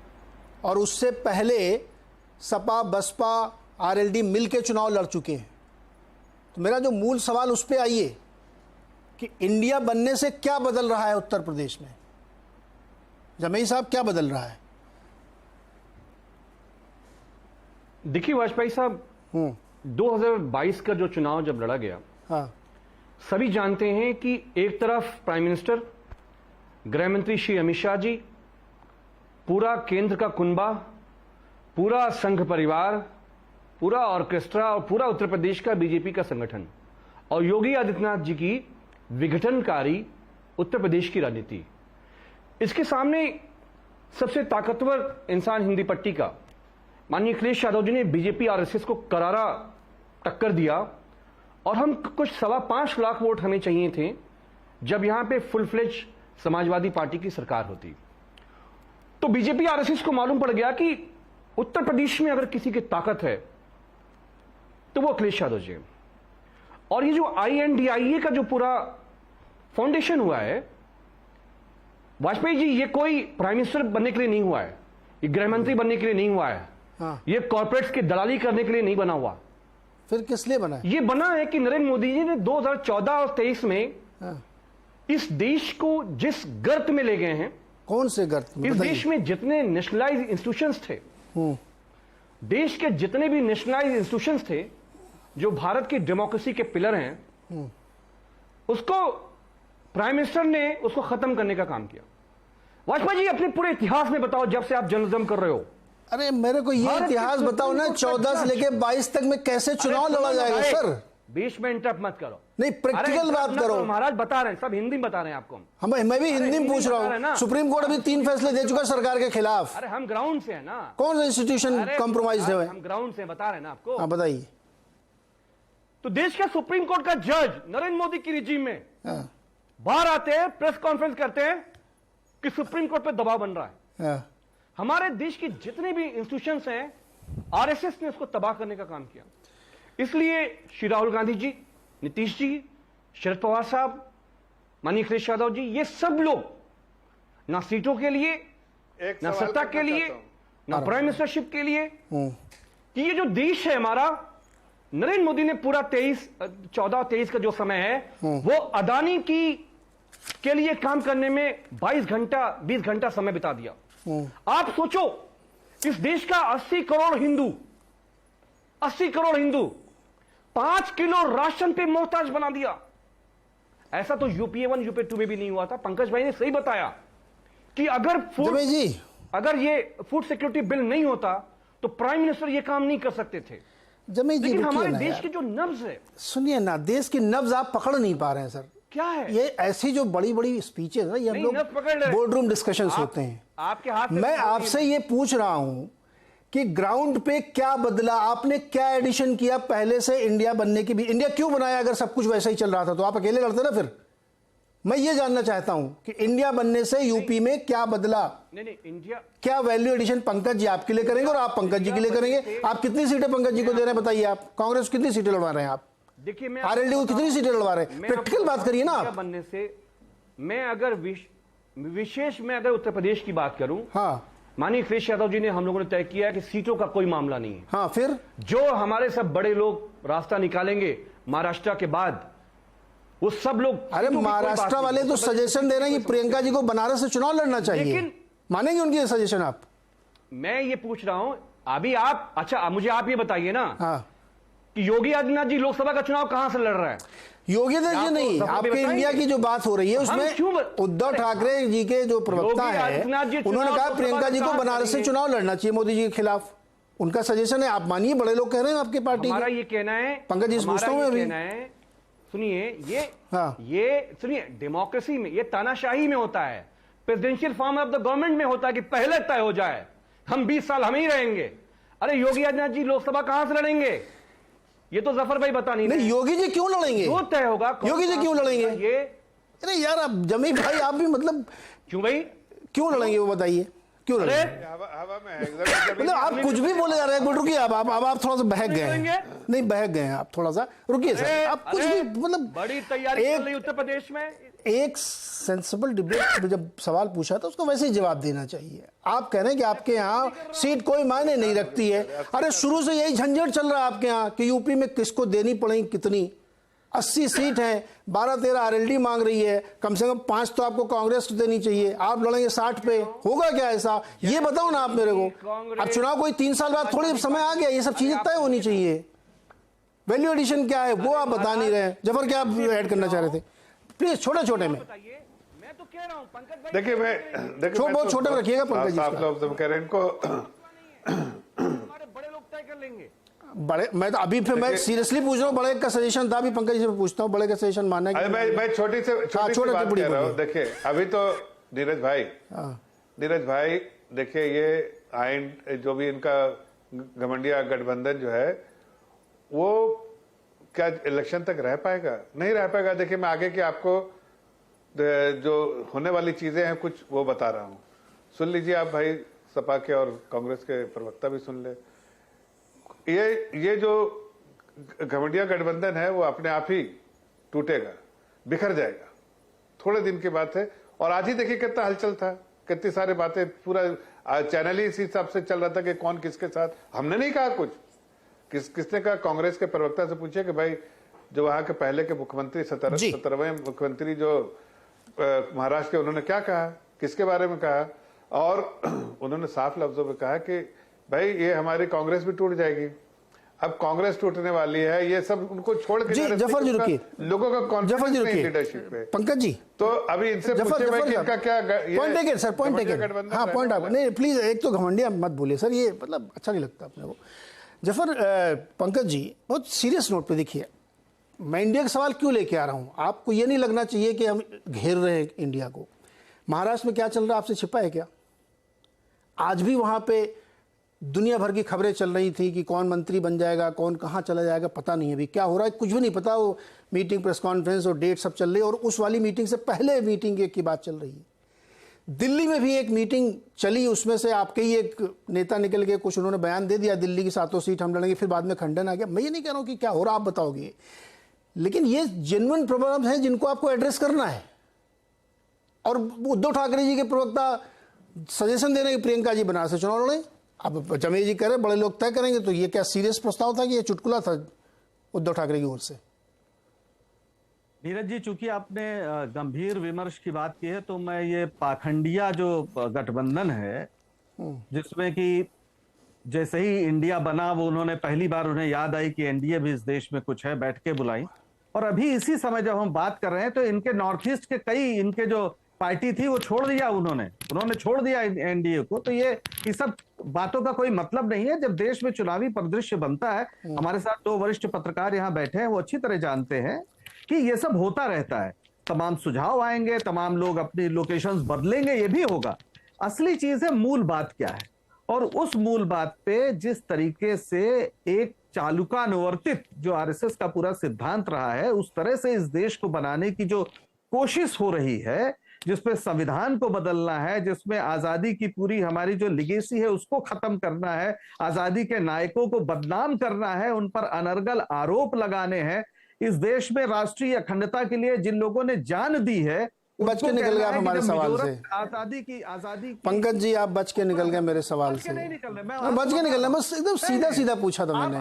और उससे पहले सपा बसपा आरएलडी मिलके चुनाव लड़ चुके हैं। तो मेरा जो मूल सवाल उस पर आइए कि इंडिया बनने से क्या बदल रहा है उत्तर प्रदेश में? जमई साहब क्या बदल रहा है? देखिए वाजपेयी साहब, 2022 का जो चुनाव जब लड़ा गया, हाँ, सभी जानते हैं कि एक तरफ प्राइम मिनिस्टर, गृह मंत्री श्री अमित शाह जी, पूरा केंद्र का कुनबा, पूरा संघ परिवार, पूरा ऑर्केस्ट्रा और पूरा उत्तर प्रदेश का बीजेपी का संगठन, और योगी आदित्यनाथ जी की विघटनकारी उत्तर प्रदेश की राजनीति। इसके सामने सबसे ताकतवर इंसान हिंदी पट्टी का माननीय अखिलेश यादव जी ने बीजेपी आरएसएस को करारा टक्कर दिया, और हम कुछ 5.25 लाख वोट हमें चाहिए थे जब यहां पे फुल फ्लेज समाजवादी पार्टी की सरकार होती। तो बीजेपी आरएसएस को मालूम पड़ गया कि उत्तर प्रदेश में अगर किसी की ताकत है तो वो अखिलेश यादव जी। और ये जो INDIA का जो पूरा फाउंडेशन हुआ है, वाजपेयी जी, ये कोई प्राइम मिनिस्टर बनने के लिए नहीं हुआ है, ये गृह मंत्री बनने के लिए नहीं हुआ है, हाँ। ये कॉर्पोरेट्स की दलाली करने के लिए नहीं बना हुआ। फिर किस लिए बना है? ये बना है कि नरेंद्र मोदी जी ने 2014 और 23 में हाँ। इस देश को जिस गर्त में ले गए हैं, कौन से गर्त में? इस देश में जितने नेशनलाइज इंस्टीट्यूशंस थे देश के जितने भी नेशनलाइज इंस्टीट्यूशंस थे, जो भारत की डेमोक्रेसी के पिलर हैं, उसको प्राइम मिनिस्टर ने उसको खत्म करने का काम किया। वाजपेयी जी, अपने पूरे इतिहास में बताओ, जब से आप जर्नलिज्म कर रहे हो। अरे मेरे को ये इतिहास बताओ ना, 14 से लेके 22 तक में कैसे चुनाव लड़ा जाएगा सर? बीच में इंटरप्ट मत करो। नहीं, प्रैक्टिकल बात करो। महाराज बता रहे हैं, सब हिंदी में बता रहे हैं आपको। मैं भी हिंदी में पूछ रहा हूँ। सुप्रीम कोर्ट अभी 3 फैसले दे चुका सरकार के खिलाफ। अरे हम ग्राउंड से है ना। कौन सा इंस्टीट्यूशन कॉम्प्रोमाइज है? हम ग्राउंड से बता रहे हैं ना आपको। हाँ बताइए। तो देश का सुप्रीम कोर्ट का जज नरेंद्र मोदी की रिजीम में बाहर आते हैं, प्रेस कॉन्फ्रेंस करते हैं कि सुप्रीम कोर्ट पे दबाव बन रहा है। हमारे देश की जितने भी इंस्टीट्यूशंस हैं, आरएसएस ने उसको तबाह करने का काम किया। इसलिए श्री राहुल गांधी जी, नीतीश जी, शरद पवार साहब, माननीय अखिलेश यादव जी, ये सब लोग ना सीटों के लिए, ना सत्ता के लिए, ना प्राइम मिनिस्टरशिप के लिए, कि ये जो देश है हमारा, नरेंद्र मोदी ने पूरा 14-23 का जो समय है वो अदानी के लिए काम करने में 20 घंटा समय बिता दिया। आप सोचो, इस देश का 80 करोड़ हिंदू 5 किलो राशन पे मोहताज बना दिया। ऐसा तो यूपीए 1 यूपीए 2 में भी नहीं हुआ था। पंकज भाई ने सही बताया कि अगर ये फूड सिक्योरिटी बिल नहीं होता तो प्राइम मिनिस्टर ये काम नहीं कर सकते थे। लेकिन हमारे देश की जो नब्ज है, सुनिए ना, देश की नब्ज आप पकड़ नहीं पा रहे हैं सर। क्या है ये? ऐसी जो बड़ी बड़ी स्पीचेस है, ये हम लोग बोर्ड रूम डिस्कशंस होते हैं। आपके हाथ मैं आपसे ये पूछ रहा हूं कि ग्राउंड पे क्या बदला? आपने क्या एडिशन किया पहले से इंडिया बनने की भी? इंडिया क्यों बनाया? अगर सब कुछ वैसा ही चल रहा था तो आप अकेले लड़ते ना फिर। मैं ये जानना चाहता हूं कि इंडिया बनने से यूपी में क्या बदला? नहीं, इंडिया क्या वैल्यू एडिशन पंकज जी आपके लिए करेंगे और आप पंकज जी के लिए करेंगे? आप कितनी सीटें पंकज जी को दे रहे हैं बताइए? आप कांग्रेस कितनी सीटें लड़वा रहे हैं? आप देखिए, मैं आरएलडी को कितनी सीटें लड़वा रहे हैं? प्रैक्टिकल बात करिए ना आप। बनने से मैं अगर विशेष में अगर उत्तर प्रदेश की बात करूं, हाँ, माननीय अखिलेश यादव जी ने, हम लोगों ने तय किया कि सीटों का कोई मामला नहीं है। हाँ, फिर जो हमारे सब बड़े लोग रास्ता निकालेंगे महाराष्ट्र के बाद, वो सब लोग। अरे महाराष्ट्र वाले तो सजेशन दे रहे हैं कि प्रियंका जी को बनारस से चुनाव लड़ना चाहिए। लेकिन मानेंगे उनकी ये सजेशन आप? मैं ये पूछ रहा हूं अभी आप, अच्छा मुझे आप ये बताइए ना, हाँ, कि योगी आदित्यनाथ जी लोकसभा का चुनाव कहां से लड़ रहा है? योगी जी नहीं, आपके इंडिया की जो बात हो रही है उसमें उद्धव ठाकरे जी के जो प्रवक्ता है उन्होंने कहा प्रियंका जी को बनारस से चुनाव लड़ना चाहिए मोदी जी के खिलाफ। उनका सजेशन है, आप मानिए, बड़े लोग कह रहे हैं आपकी पार्टी। हमारा ये कहना है, पंकज जी से पूछता हूं मैं अभी। सुनिए, हाँ, ये सुनिए, डेमोक्रेसी में, ये तानाशाही में होता है, presidential form of the government में होता है कि पहले तय हो जाए हम 20 साल हम ही रहेंगे। अरे योगी आदित्यनाथ जी लोकसभा कहां से लड़ेंगे? ये तो जफर भाई बता नहीं। योगी जी क्यों लड़ेंगे? जो तय होगा। योगी जी क्यों लड़ेंगे? ये अरे यार, आप जमी भाई, आप भी मतलब क्यों भाई, क्यों लड़ेंगे वो बताइए? क्यों लड़ेंगे? हवा में मतलब आप कुछ भी बोले जा रहे हैं। रुकिए, आप थोड़ा सा बहक गए हैं। नहीं, बहक गए हैं आप थोड़ा सा। रुकिए सर, आप कुछ भी मतलब बड़ी तैयारी चल रही उत्तर प्रदेश में। एक सेंसिबल डिबेट में जब सवाल पूछा तो उसको वैसे ही जवाब देना चाहिए। आप कह रहे हैं कि आपके यहाँ सीट कोई मायने नहीं रखती है। अरे शुरू से यही झंझट चल रहा है आपके यहाँ कि यूपी में किसको देनी पड़ेगी, कितनी। 80 सीट हैं, 12-13 आरएलडी मांग रही है, कम से कम 5 तो आपको कांग्रेस को देनी चाहिए। आप लड़ेंगे 60 पे, होगा क्या ऐसा? ये बताओ ना आप मेरे को। अब चुनाव कोई 3 साल बाद थोड़ी समय आ गया, ये सब चीजें तय होनी चाहिए। वैल्यू एडिशन क्या है वो आप बता नहीं रहे। जफर, क्या आप ऐड करना चाह रहे थे? प्लीज छोटे में। मैं तो कह रहा हूं पंकज भाई, देखिए बहुत छोटे में रखिएगा पंकज जी। आप लोग कह रहे हैं इनको, हमारे बड़े लोग तय कर लेंगे। बड़े, मैं तो अभी फिर मैं सीरियसली पूछ रहा हूँ। बड़े का सजेशन था, अभी पंकज जी से पूछता हूँ, बड़े का सजेशन मानना है? मैं छोटी से बात कर रहा हूँ। देखिए अभी तो नीरज भाई देखिए, ये आइन जो भी इनका घमंडिया गठबंधन जो है वो क्या इलेक्शन तक रह पाएगा? नहीं रह पाएगा। देखिए मैं आगे की आपको जो होने वाली चीजें हैं कुछ वो बता रहा हूं, सुन लीजिए आप भाई। सपा के और कांग्रेस के प्रवक्ता भी सुन ले। ये जो घमंडिया गठबंधन है वो अपने आप ही टूटेगा, बिखर जाएगा, थोड़े दिन की बात है। और आज ही देखिए कितना हलचल था, कितनी सारी बातें, पूरा चैनल ही इसी हिसाब से चल रहा था कि कौन किसके साथ। हमने नहीं कहा कुछ, किसने कहा? कांग्रेस के प्रवक्ता से पूछे कि भाई जो वहां के पहले के मुख्यमंत्री 17वें मुख्यमंत्री जो महाराष्ट्र के, उन्होंने क्या कहा, किसके बारे में कहा? और उन्होंने साफ लफ्जों में कहा कि भाई ये हमारी कांग्रेस भी टूट जाएगी। अब कांग्रेस टूटने वाली है, ये सब उनको छोड़ के जी जफर जी रुकिए, लोगों का जफर जी कॉन्फिडेंस नहीं रुकिए, लीडरशिप पे। पंकज जी तो अभी इनसे पूछे भाई कि इनका क्या point taken sir, point taken. हाँ पॉइंट आप नहीं प्लीज, एक तो घमंडिया मत बोलिए सर, ये मतलब अच्छा नहीं लगता अपने को। जफर पंकज जी बहुत सीरियस नोट पे देखिए, मैं इंडिया का सवाल क्यों लेके आ रहा हूँ, आपको ये नहीं लगना चाहिए कि हम घेर रहे हैं इंडिया को। महाराष्ट्र में क्या चल रहा है आपसे छिपा है क्या? आज भी वहाँ पे दुनिया भर की खबरें चल रही थी कि कौन मंत्री बन जाएगा, कौन कहाँ चला जाएगा, पता नहीं है अभी क्या हो रहा है, कुछ भी नहीं पता। वो मीटिंग, प्रेस कॉन्फ्रेंस और डेट सब चल रही है, और उस वाली मीटिंग से पहले मीटिंग की बात चल रही है। दिल्ली में भी एक मीटिंग चली, उसमें से आपके ही एक नेता निकल के कुछ उन्होंने बयान दे दिया, दिल्ली की 7 सीट हम लड़ेंगे, फिर बाद में खंडन आ गया। मैं ये नहीं कह रहा हूँ कि क्या हो रहा आप बताओगे, लेकिन ये जेन्युइन प्रॉब्लम है जिनको आपको एड्रेस करना है। और उद्धव ठाकरे जी के प्रवक्ता सजेशन दे रहे हैं कि प्रियंका जी बनारस से चुनाव लड़ें। अब जमे जी कह रहे बड़े लोग तय करेंगे, तो ये क्या सीरियस प्रस्ताव था कि ये चुटकुला था उद्धव ठाकरे की ओर से? नीरज जी, चूंकि आपने गंभीर विमर्श की बात की है, तो मैं ये पाखंडिया जो गठबंधन है, जिसमें कि जैसे ही इंडिया बना वो उन्होंने पहली बार उन्हें याद आई कि एनडीए भी इस देश में कुछ है, बैठ के बुलाई। और अभी इसी समय जब हम बात कर रहे हैं तो इनके नॉर्थ ईस्ट के कई इनके जो पार्टी थी वो छोड़ दिया, उन्होंने छोड़ दिया एनडीए को। तो ये सब बातों का कोई मतलब नहीं है। जब देश में चुनावी परिदृश्य बनता है, हमारे साथ 2 वरिष्ठ पत्रकार यहाँ बैठे हैं, वो अच्छी तरह जानते हैं कि ये सब होता रहता है। तमाम सुझाव आएंगे, तमाम लोग अपनी लोकेशंस बदलेंगे, ये भी होगा। असली चीज है मूल बात क्या है, और उस मूल बात पे जिस तरीके से एक चालुकानुवर्तित जो आरएसएस का पूरा सिद्धांत रहा है, उस तरह से इस देश को बनाने की जो कोशिश हो रही है, जिसपे संविधान को बदलना है, जिसमें आजादी की पूरी हमारी जो लिगेसी है उसको खत्म करना है, आजादी के नायकों को बदनाम करना है, उन पर अनर्गल आरोप लगाने हैं, इस देश में राष्ट्रीय अखंडता के लिए जिन लोगों ने जान दी है, बच के निकल गए आप हमारे सवाल से। आजादी पंकज जी आप बच के निकल गए मेरे सवाल से। नहीं निकल रहे, बच के निकल रहे, बस एकदम सीधा सीधा पूछा था मैंने।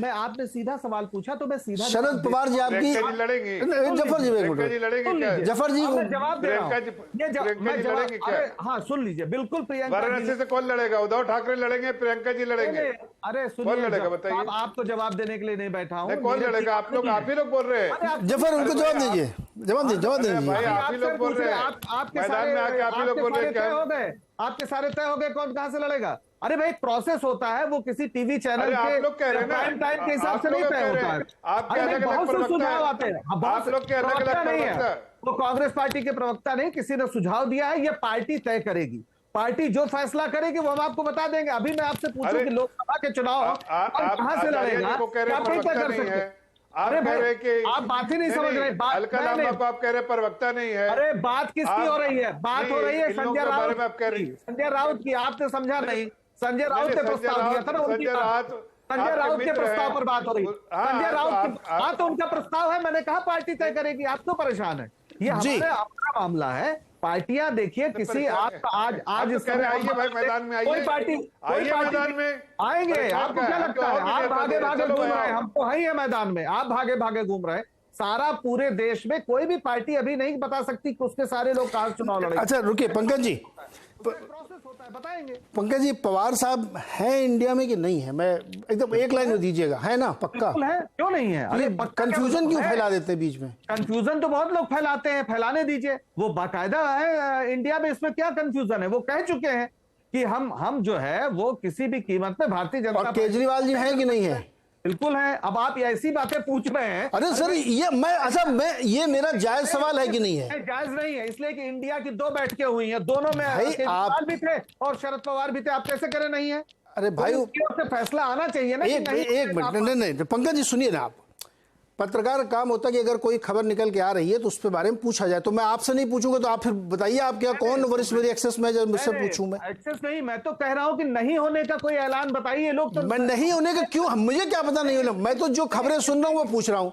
आपने सीधा सवाल पूछा तो मैं सीधा। शरद पवार जी आपकी लड़ेंगे, जफर जी एक मिनट, लड़ेंगे, जफर जी जवाब दे रहा हूं। हाँ सुन लीजिए, बिल्कुल प्रियंका वाराणसी से कौन लड़ेगा? उद्धव ठाकरे लड़ेंगे, प्रियंका जी लड़ेंगे? अरे कौन लड़ेगा बताइए? आपको जवाब देने के लिए नहीं बैठा हूँ। कौन लड़ेगा? आप ही लोग बोल रहे हैं। जफर उनको जवाब दीजिए, जवाब दीजिए। आप ही लोग बोल रहे हैं, आपके मैदान में आके आप ही लोग बोल रहे हैं क्या? हो गए, आपके सारे तय हो गए, कौन कहां से लड़ेगा? अरे भाई प्रोसेस होता है, वो किसी टीवी चैनल के आप लोग कह रहे हैं ना, प्राइम टाइम के हिसाब से नहीं तय होता है। आपके अलग-अलग सुझाव आते हैं, आप लोग के अलग-अलग नहीं है, वो कांग्रेस पार्टी के प्रवक्ता नहीं, किसी ने सुझाव दिया है, ये पार्टी तय करेगी। पार्टी जो फैसला करेगी वो हम आपको बता देंगे। अभी मैं आपसे पूछूं कि लोकसभा के चुनाव कहां से लड़ेगा, आप नहीं तय कर सकते। अरे भाई आप बात ही नहीं समझ रहे। हल्का लांबा को आप कह रहे प्रवक्ता नहीं है। अरे बात किसकी हो रही है? बात हो रही है संजय राउत आप कह रही, संजय राउत की। आपने समझा नहीं, संजय राउत ने प्रस्ताव दिया था ना, संजय राउत के प्रस्ताव पर बात हो रही है। संजय राउत हाँ तो उनका प्रस्ताव है, मैंने कहा पार्टी तय करेगी। आप क्यों परेशान है? ये हमारे अपना मामला है। पार्टियां देखिए, किसी आज कह रहे आइए भाई मैदान में आइए, कोई पार्टी मैदान में आएंगे। आपको क्या लगता है आप भागे भागे घूम रहे हैं? हमको है मैदान में, आप भागे भागे घूम रहे हैं। सारा पूरे देश में कोई भी पार्टी अभी नहीं बता सकती कि उसके सारे लोग कहां चुनाव लड़ेंगे। अच्छा रुकिए पंकज जी, प्रोसेस होता है, बताएंगे। पंकज जी पवार साहब है इंडिया में कि नहीं है? मैं एकदम एक लाइन में दीजिएगा, है ना? पक्का है, क्यों नहीं है? अरे कंफ्यूजन क्यों फैला देते हैं बीच में? कंफ्यूजन तो बहुत लोग फैलाते हैं, फैलाने दीजिए। वो बाकायदा है इंडिया में, इसमें क्या कंफ्यूजन है? वो कह चुके हैं कि हम जो है वो किसी भी कीमत पे भारतीय जनता और केजरीवाल जी हैं कि नहीं है? बिल्कुल है। अब आप ऐसी बातें पूछ रहे हैं। अरे सर ये मेरा जायज सवाल है कि नहीं है? जायज नहीं है, इसलिए कि इंडिया की 2 बैठकें हुई हैं, दोनों में केजरीवाल भी थे और शरद पवार भी थे। आप कैसे करें नहीं है? अरे भाई से फैसला आना चाहिए ना। एक मिनट, नहीं पंकज जी सुनिए ना, आप पत्रकार का काम होता है कि अगर कोई खबर निकल के आ रही है तो उस पे बारे में पूछा जाए। तो मैं आपसे नहीं पूछूंगा तो आप फिर बताइए, आप क्या कौन वरिष्ठ मेरी एक्सेस में जब मुझसे पूछूं? मैं एक्सेस नहीं, मैं तो कह रहा हूं कि नहीं होने का कोई ऐलान बताइए। लोग तो मैं नहीं होने का क्यों, मुझे क्या पता नहीं होना? मैं तो जो खबरें सुन रहा हूं वो पूछ रहा हूं।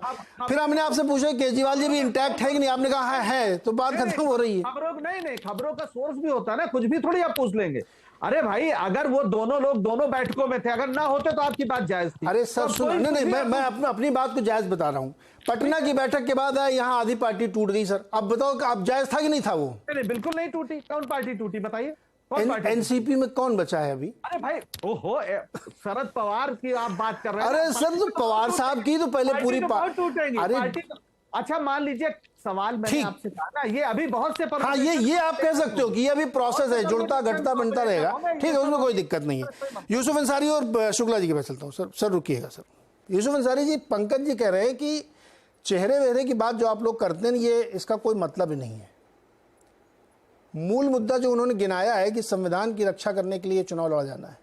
फिर हमने आपसे पूछा केजरीवाल जी भी इंटैक्ट है कि नहीं, आपने कहा है, तो बात खत्म हो रही है। खबरों नहीं, खबरों का सोर्स भी होता है ना, कुछ भी थोड़ी आप पूछ लेंगे। अरे भाई अगर वो दोनों लोग दोनों बैठकों में थे, अगर ना होते तो आपकी बात जायज थी। अरे सर सुनो, नहीं मैं अपनी बात को जायज बता रहा हूँ। पटना की बैठक के बाद यहाँ आधी पार्टी टूट गई सर। अब बताओ कि अब जायज था कि नहीं था वो? नहीं बिल्कुल नहीं टूटी। कौन पार्टी टूटी बताइए? एनसीपी में कौन बचा है अभी? अरे भाई ओहो शरद पवार की आप बात कर रहे हैं। अरे सर, तो पवार साहब की तो पहले पूरी टूटेंगी पार्टी। अच्छा मान लीजिए, सवाल मैंने आपसे कहा ना, ये अभी बहुत से हाँ, ये आप कह सकते हो कि ये अभी प्रोसेस है, जुड़ता घटता बनता रहेगा, ठीक है, उसमें कोई दिक्कत नहीं है। यूसुफ अंसारी और शुक्ला जी के पास चलता हूँ। सर रुकिएगा सर। यूसुफ अंसारी जी, पंकज जी कह रहे हैं कि चेहरे वेहरे की बात जो आप लोग करते हैं, ये इसका कोई मतलब ही नहीं है। मूल मुद्दा जो उन्होंने गिनाया है कि संविधान की रक्षा करने के लिए चुनाव लड़ा जाना है,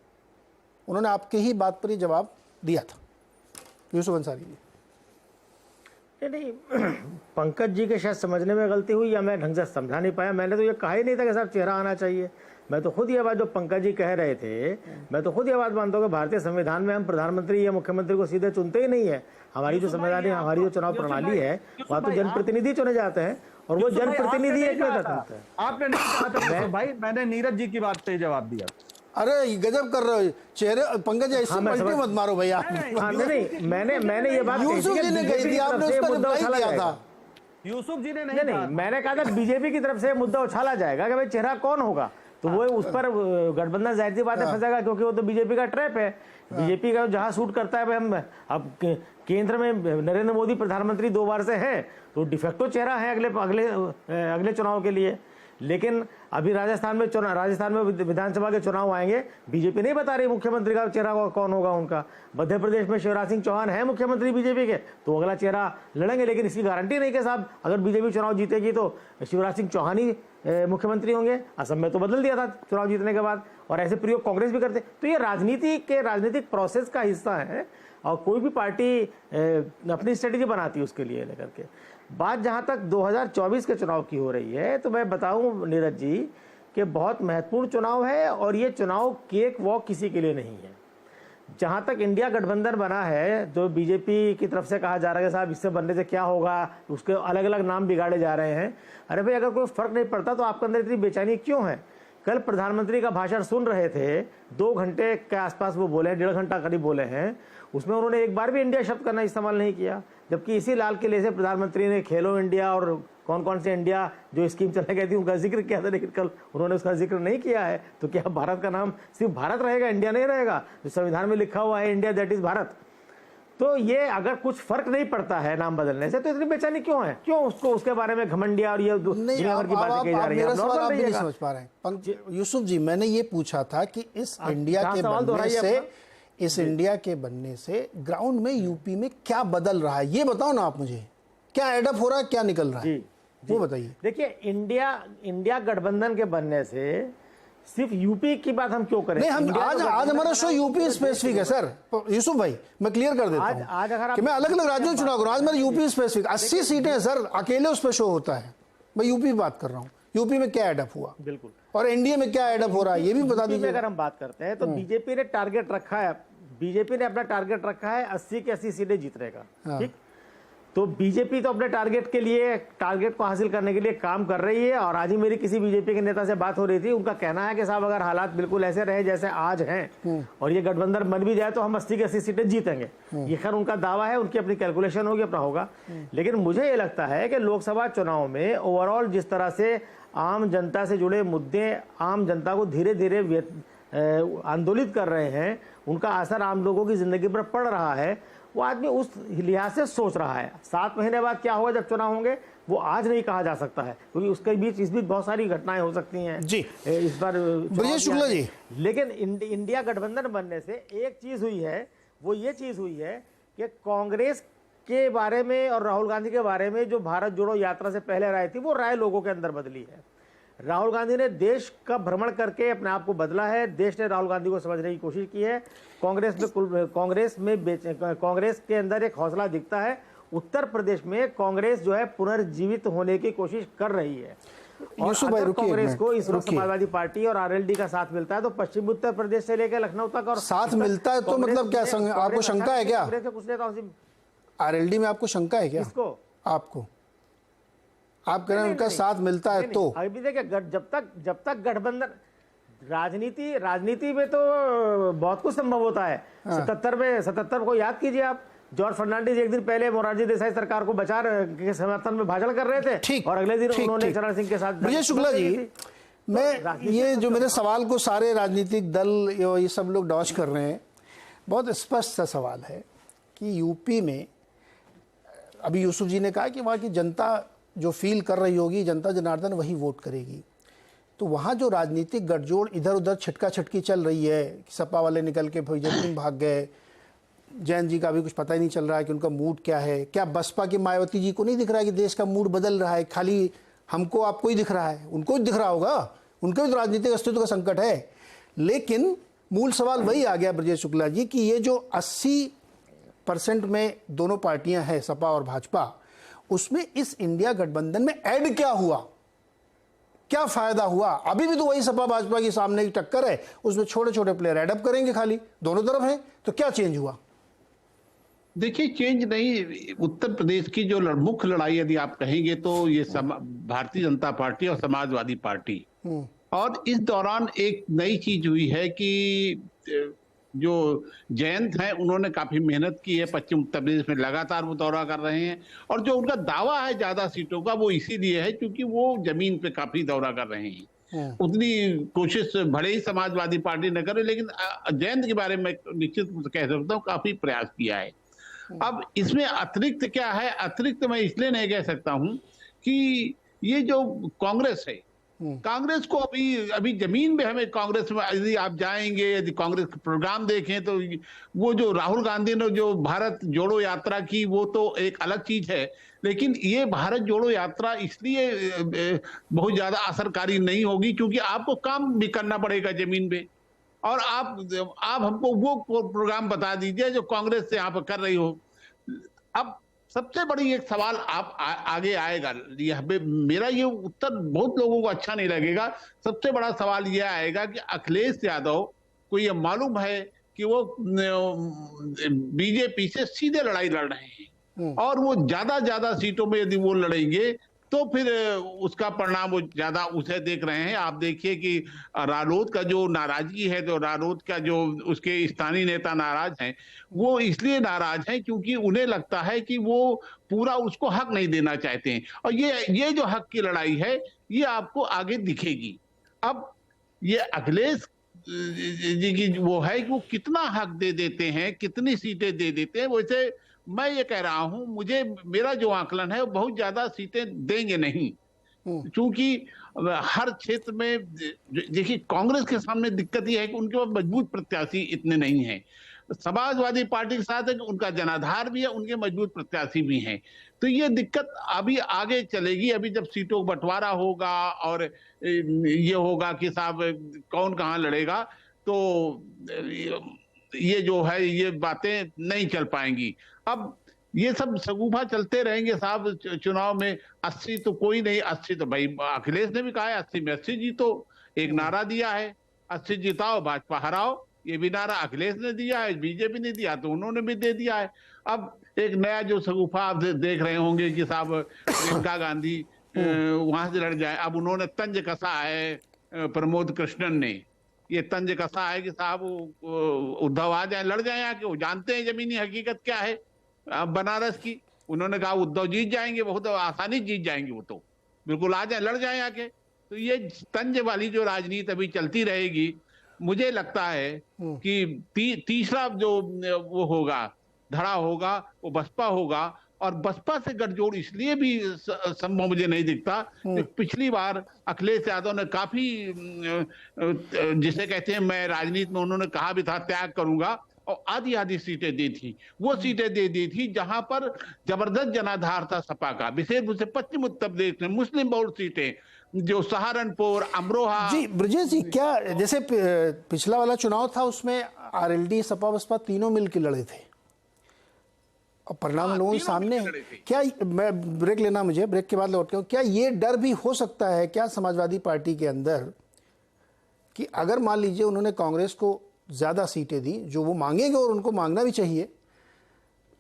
उन्होंने आपकी ही बात पर ही जवाब दिया था। यूसुफ अंसारी जी। नहीं, पंकज जी के शायद समझने में गलती हुई या मैं ढंग से समझा नहीं पाया। मैंने तो ये कहा ही नहीं था कि साहब चेहरा आना चाहिए। मैं तो खुद ये बात जो पंकज जी कह रहे थे, मैं तो खुद ये बात मानता हूँ कि भारतीय संविधान में हम प्रधानमंत्री या मुख्यमंत्री को सीधे चुनते ही नहीं है। हमारी जो संविधान है, हमारी जो चुनाव प्रणाली है, वहाँ तो जनप्रतिनिधि चुने जाते हैं और वो जनप्रतिनिधि एक आपने नहीं कहा था भाई, मैंने नीरज जी की बात पे जवाब दिया। अरे गजब कर रहे हो चेहरे, पंकज जी ऐसे पलटे मत मारो भैया। नहीं, मैंने ये बात यूसुफ जी ने कही थी, आपने उस पर रिप्लाई किया था। यूसुफ जी ने नहीं, मैंने कहा था बीजेपी की तरफ से मुद्दा उछाला जाएगा कि भाई चेहरा कौन होगा, तो वो उस पर गठबंधन जाहिर सी बात है फंसेगा, क्योंकि वो तो बीजेपी का ट्रैप है। बीजेपी का जहां सूट करता है भाई, हम अब केंद्र में नरेंद्र मोदी प्रधानमंत्री 2 बार से है, तो डिफेक्टो चेहरा है अगले चुनाव के लिए। लेकिन अभी राजस्थान में विधानसभा के चुनाव आएंगे, बीजेपी नहीं बता रही मुख्यमंत्री का चेहरा कौन होगा उनका। मध्य प्रदेश में शिवराज सिंह चौहान है मुख्यमंत्री बीजेपी के, तो अगला चेहरा लड़ेंगे, लेकिन इसकी गारंटी नहीं कि साहब अगर बीजेपी चुनाव जीतेगी तो शिवराज सिंह चौहान ही मुख्यमंत्री होंगे। असम में तो बदल दिया था चुनाव जीतने के बाद, और ऐसे प्रयोग कांग्रेस भी करते। तो ये राजनीतिक प्रोसेस का हिस्सा है, और कोई भी पार्टी अपनी स्ट्रेटेजी बनाती है उसके लिए लेकर के। बात जहां तक 2024 के चुनाव की हो रही है, तो मैं बताऊं नीरज जी कि बहुत महत्वपूर्ण चुनाव है, और ये चुनाव केक वॉक किसी के लिए नहीं है। जहां तक इंडिया गठबंधन बना है, जो बीजेपी की तरफ से कहा जा रहा है कि साहब इससे बनने से क्या होगा, उसके अलग अलग नाम बिगाड़े जा रहे हैं। अरे भाई, अगर कोई फर्क नहीं पड़ता तो आपके अंदर इतनी बेचैनी क्यों है? कल प्रधानमंत्री का भाषण सुन रहे थे, 2 घंटे के आसपास वो बोले, 1.5 घंटा करीब बोले हैं, उसमें उन्होंने एक बार भी इंडिया शब्द करना इस्तेमाल नहीं किया। जबकि इसी लाल किले से प्रधानमंत्री ने खेलो इंडिया और कौन कौन से इंडिया जो स्कीम चलाई गई थी उनका जिक्र किया था, लेकिन कल उन्होंने उसका जिक्र नहीं किया है। तो क्या भारत का नाम सिर्फ भारत रहेगा, इंडिया नहीं रहेगा? जो संविधान में लिखा हुआ है इंडिया दैट इज भारत। तो ये अगर कुछ फर्क नहीं पड़ता है नाम बदलने से, तो इतनी बेचैनी क्यों है? क्यों उसको उसके बारे में घमंडिया और ये दुनिया भर की बातें कही जा रही है? नहीं समझ पा रहे हैं यूसुफ जी। मैंने ये पूछा था कि इस इंडिया के बनने से ग्राउंड में यूपी में क्या बदल रहा है, ये बताओ ना आप मुझे। क्या एडअप हो रहा है, क्या निकल रहा है, वो बताइए। देखिए, इंडिया गठबंधन के बनने से सिर्फ यूपी की बात हम क्यों करें? नहीं, हम आज हमारा शो यूपी स्पेसिफिक है सर। यूसुफ भाई, मैं क्लियर कर देता हूं आज अगर कि मैं अलग अलग राज्यों में चुनाव करूं। आज मेरा यूपी स्पेसिफिक 80 सीटें हैं सर, अकेले उस पर शो होता है। मैं यूपी बात कर रहा हूं, यूपी में क्या एडअप हुआ, बिल्कुल, और एनडीए में क्या एडअप हो रहा है, ये भी बता दीजिए। अगर हम बात करते हैं तो बीजेपी ने टारगेट रखा है, बीजेपी ने अपना टारगेट रखा है 80 की 80 सीटें जीतने का। ठीक, तो बीजेपी तो अपने टारगेट को हासिल करने के लिए काम कर रही है। और आज ही मेरी किसी बीजेपी के नेता से बात हो रही थी, उनका कहना है कि साहब अगर हालात बिल्कुल ऐसे रहे जैसे आज हैं और ये गठबंधन बन भी जाए तो हम 80 की 80 सीटें जीतेंगे। ये खैर उनका दावा है, उनकी अपनी कैलकुलेशन होगी, अपना होगा। लेकिन मुझे ये लगता है कि लोकसभा चुनाव में ओवरऑल जिस तरह से आम जनता से जुड़े मुद्दे आम जनता को धीरे धीरे आंदोलित कर रहे हैं, उनका असर आम लोगों की जिंदगी पर पड़ रहा है, वो आदमी उस लिहाज से सोच रहा है। 7 महीने बाद क्या होगा जब चुनाव होंगे, वो आज नहीं कहा जा सकता है, क्योंकि उसके इस बीच बहुत सारी घटनाएं हो सकती हैं जी। इस बार शुक्ला जी, लेकिन इंडिया गठबंधन बनने से एक चीज हुई है, वो ये चीज हुई है कि कांग्रेस के बारे में और राहुल गांधी के बारे में जो भारत जोड़ो यात्रा से पहले राय थी, वो राय लोगों के अंदर बदली है। राहुल गांधी ने देश का भ्रमण करके अपने आप को बदला है, देश ने राहुल गांधी को समझने की कोशिश की है। कांग्रेस के अंदर एक हौसला दिखता है। उत्तर प्रदेश में कांग्रेस जो है पुनर्जीवित होने की कोशिश कर रही है। और अगर कांग्रेस को इस वक्त समाजवादी पार्टी और आरएलडी का साथ मिलता है तो पश्चिम उत्तर प्रदेश से लेकर लखनऊ तक और साथ मिलता है, तो मतलब क्या आपको शंका है क्या? आरएलडी में आपको शंका है क्या? किसको? आपको? आप कह रहे हैं उनका साथ मिलता है तो? अभी देखिए, जब तक गठबंधन राजनीति में तो बहुत कुछ संभव होता है। 77 को याद कीजिए आप, जॉर्ज फर्नांडिस एक दिन पहले मोरारजी देसाई सरकार को बचा के समर्थन में भाषण कर रहे थे, और अगले दिन उन्होंने चरण सिंह के साथ। विजय शुक्ला जी, मैं ये जो मेरे सवाल को सारे राजनीतिक दल ये सब लोग डॉज कर रहे हैं, बहुत स्पष्ट सा सवाल है कि यूपी में अभी यूसुफ जी ने कहा कि वहाँ की जनता जो फील कर रही होगी, जनता जनार्दन वही वोट करेगी। तो वहाँ जो राजनीतिक गठजोड़ इधर उधर छिटका छिटकी चल रही है कि सपा वाले निकल के फैजल भाग गए, जैन जी का भी कुछ पता ही नहीं चल रहा है कि उनका मूड क्या है। क्या बसपा की मायावती जी को नहीं दिख रहा है कि देश का मूड बदल रहा है? खाली हमको आपको ही दिख रहा है, उनको ही दिख रहा होगा, उनके भी तो राजनीतिक अस्तित्व का संकट है। लेकिन मूल सवाल वही आ गया ब्रजेश शुक्ला जी कि ये जो 80% में दोनों पार्टियां हैं, सपा और भाजपा, उसमें इस इंडिया गठबंधन में ऐड क्या हुआ, क्या फायदा हुआ? अभी भी तो वही सपा भाजपा की सामने की टक्कर है, उसमें छोटे छोटे प्लेयर एडअप करेंगे, खाली दोनों तरफ हैं। तो क्या चेंज हुआ? देखिए, चेंज नहीं, उत्तर प्रदेश की जो मुख्य लड़ाई यदि आप कहेंगे तो ये भारतीय जनता पार्टी और समाजवादी पार्टी, और इस दौरान एक नई चीज हुई है कि जो जयंत हैं उन्होंने काफी मेहनत की है, पश्चिम उत्तर प्रदेश में लगातार वो दौरा कर रहे हैं, और जो उनका दावा है ज्यादा सीटों का वो इसीलिए है क्योंकि वो जमीन पे काफी दौरा कर रहे हैं। उतनी कोशिश भले ही समाजवादी पार्टी न करे, लेकिन जयंत के बारे में निश्चित कह सकता हूँ काफी प्रयास किया है। अब इसमें अतिरिक्त क्या है? अतिरिक्त मैं इसलिए नहीं कह सकता हूं कि ये जो कांग्रेस है, कांग्रेस को अभी जमीन पे हमें कांग्रेस में यदि आप जाएंगे, यदि कांग्रेस का प्रोग्राम देखें तो वो जो राहुल गांधी ने जो भारत जोड़ो यात्रा की वो तो एक अलग चीज है, लेकिन ये भारत जोड़ो यात्रा इसलिए बहुत ज्यादा असरकारी नहीं होगी क्योंकि आपको काम भी करना पड़ेगा जमीन पे, और आप हमको वो प्रोग्राम बता दीजिए जो कांग्रेस से यहाँ पर कर रही हो। अब सबसे बड़ी एक सवाल आगे आएगा, मेरा ये उत्तर बहुत लोगों को अच्छा नहीं लगेगा। सबसे बड़ा सवाल ये आएगा कि अखिलेश यादव को ये मालूम है कि वो बीजेपी से सीधे लड़ाई लड़ रहे हैं, और वो ज्यादा सीटों में यदि वो लड़ेंगे तो फिर उसका परिणाम वो ज्यादा उसे देख रहे हैं। आप देखिए कि रालोद का जो नाराजगी है, तो रालोद का जो उसके स्थानीय नेता नाराज हैं, वो इसलिए नाराज हैं क्योंकि उन्हें लगता है कि वो पूरा उसको हक नहीं देना चाहते हैं, और ये जो हक की लड़ाई है ये आपको आगे दिखेगी। अब ये अखिलेश जी की वो है कि वो कितना हक दे देते हैं, कितनी सीटें दे देते हैं। वैसे मैं ये कह रहा हूं, मेरा जो आकलन है वो बहुत ज्यादा सीटें देंगे नहीं, क्योंकि हर क्षेत्र में देखिए कांग्रेस के सामने दिक्कत ये है कि उनके पास मजबूत प्रत्याशी इतने नहीं हैं। समाजवादी पार्टी के साथ है कि उनका जनाधार भी है, उनके मजबूत प्रत्याशी भी हैं। तो ये दिक्कत अभी आगे चलेगी। अभी जब सीटों का बंटवारा होगा और ये होगा कि साहब कौन कहाँ लड़ेगा, तो ये जो है ये बातें नहीं चल पाएंगी। अब ये सब सगुफा चलते रहेंगे साहब। चुनाव में 80 तो कोई नहीं, 80 तो भाई अखिलेश ने भी कहा है 80 में 80 जीतो, एक नारा दिया है 80 जिताओ भाजपा हराओ, ये भी नारा अखिलेश ने दिया है, बीजेपी ने दिया तो उन्होंने भी दे दिया है। अब एक नया जो सगुफा आप देख रहे होंगे कि साहब प्रियंका गांधी वहां से लड़ जाए। अब उन्होंने तंज कसा है प्रमोद कृष्णन ने, ये तंज कसा है कि साहब उद्धव आ जाए, लड़ जाए आके, वो जानते हैं जमीनी हकीकत क्या है बनारस की। उन्होंने कहा उद्धव जीत जाएंगे, बहुत आसानी जीत जाएंगे, वो तो बिल्कुल आ जाए, लड़ जाए आके। तो ये तंज वाली जो राजनीति अभी चलती रहेगी, मुझे लगता है कि तीसरा जो वो होगा धड़ा होगा वो बसपा होगा, और बसपा से गठजोड़ इसलिए भी संभव मुझे नहीं दिखता कि पिछली बार अखिलेश यादव ने काफी जिसे कहते हैं, मैं राजनीति में उन्होंने कहा भी था त्याग करूंगा, और आधी सीटें दी थी। वो सीटें दे दी थी जहां पर जबरदस्त जनाधार था सपा का, विशेष रूप से पश्चिम उत्तर प्रदेश में मुस्लिम बहुल सीटें, जो सहारनपुर, अमरोहा। जी ब्रजेश जी, क्या जैसे पिछला वाला चुनाव था उसमें आरएलडी सपा बसपा तीनों मिलकर लड़े थे और परिणाम लोगों के सामने है। क्या मैं ब्रेक लेना, मुझे ब्रेक के बाद लौट के, क्या ये डर भी हो सकता है क्या समाजवादी पार्टी के अंदर कि अगर मान लीजिए उन्होंने कांग्रेस को ज़्यादा सीटें दी जो वो मांगेंगे और उनको मांगना भी चाहिए,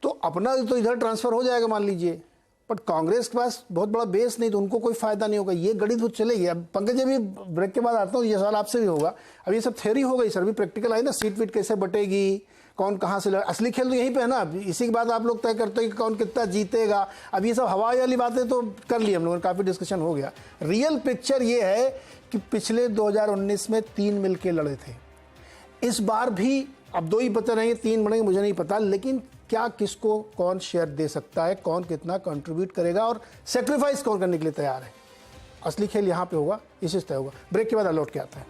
तो अपना तो इधर ट्रांसफ़र हो जाएगा मान लीजिए, बट कांग्रेस के पास बहुत बड़ा बेस नहीं तो उनको कोई फायदा नहीं होगा। ये गणित तो चलेगी। अब पंकज जी भी ब्रेक के बाद आता हूँ, ये सवाल आपसे भी होगा। अब ये सब थ्योरी हो गई सर, भी प्रैक्टिकल आई ना, सीट वीट कैसे बटेगी, कौन कहाँ से असली खेल तो यहीं पे है ना। इसी के बाद आप लोग तय करते हैं कि कौन कितना जीतेगा। अब ये सब हवा वाली बातें तो कर ली हम लोगों ने, काफ़ी डिस्कशन हो गया। रियल पिक्चर ये है कि पिछले 2019 में 3 मिलके लड़े थे। इस बार भी अब 2 ही बचे रहेंगे, 3 बनेंगे मुझे नहीं पता, लेकिन क्या किसको कौन शेयर दे सकता है, कौन कितना कंट्रीब्यूट करेगा और सेक्रीफाइस कौन करने के लिए तैयार है, असली खेल यहाँ पे होगा, इसी से तय होगा। ब्रेक के बाद लौट के आता है।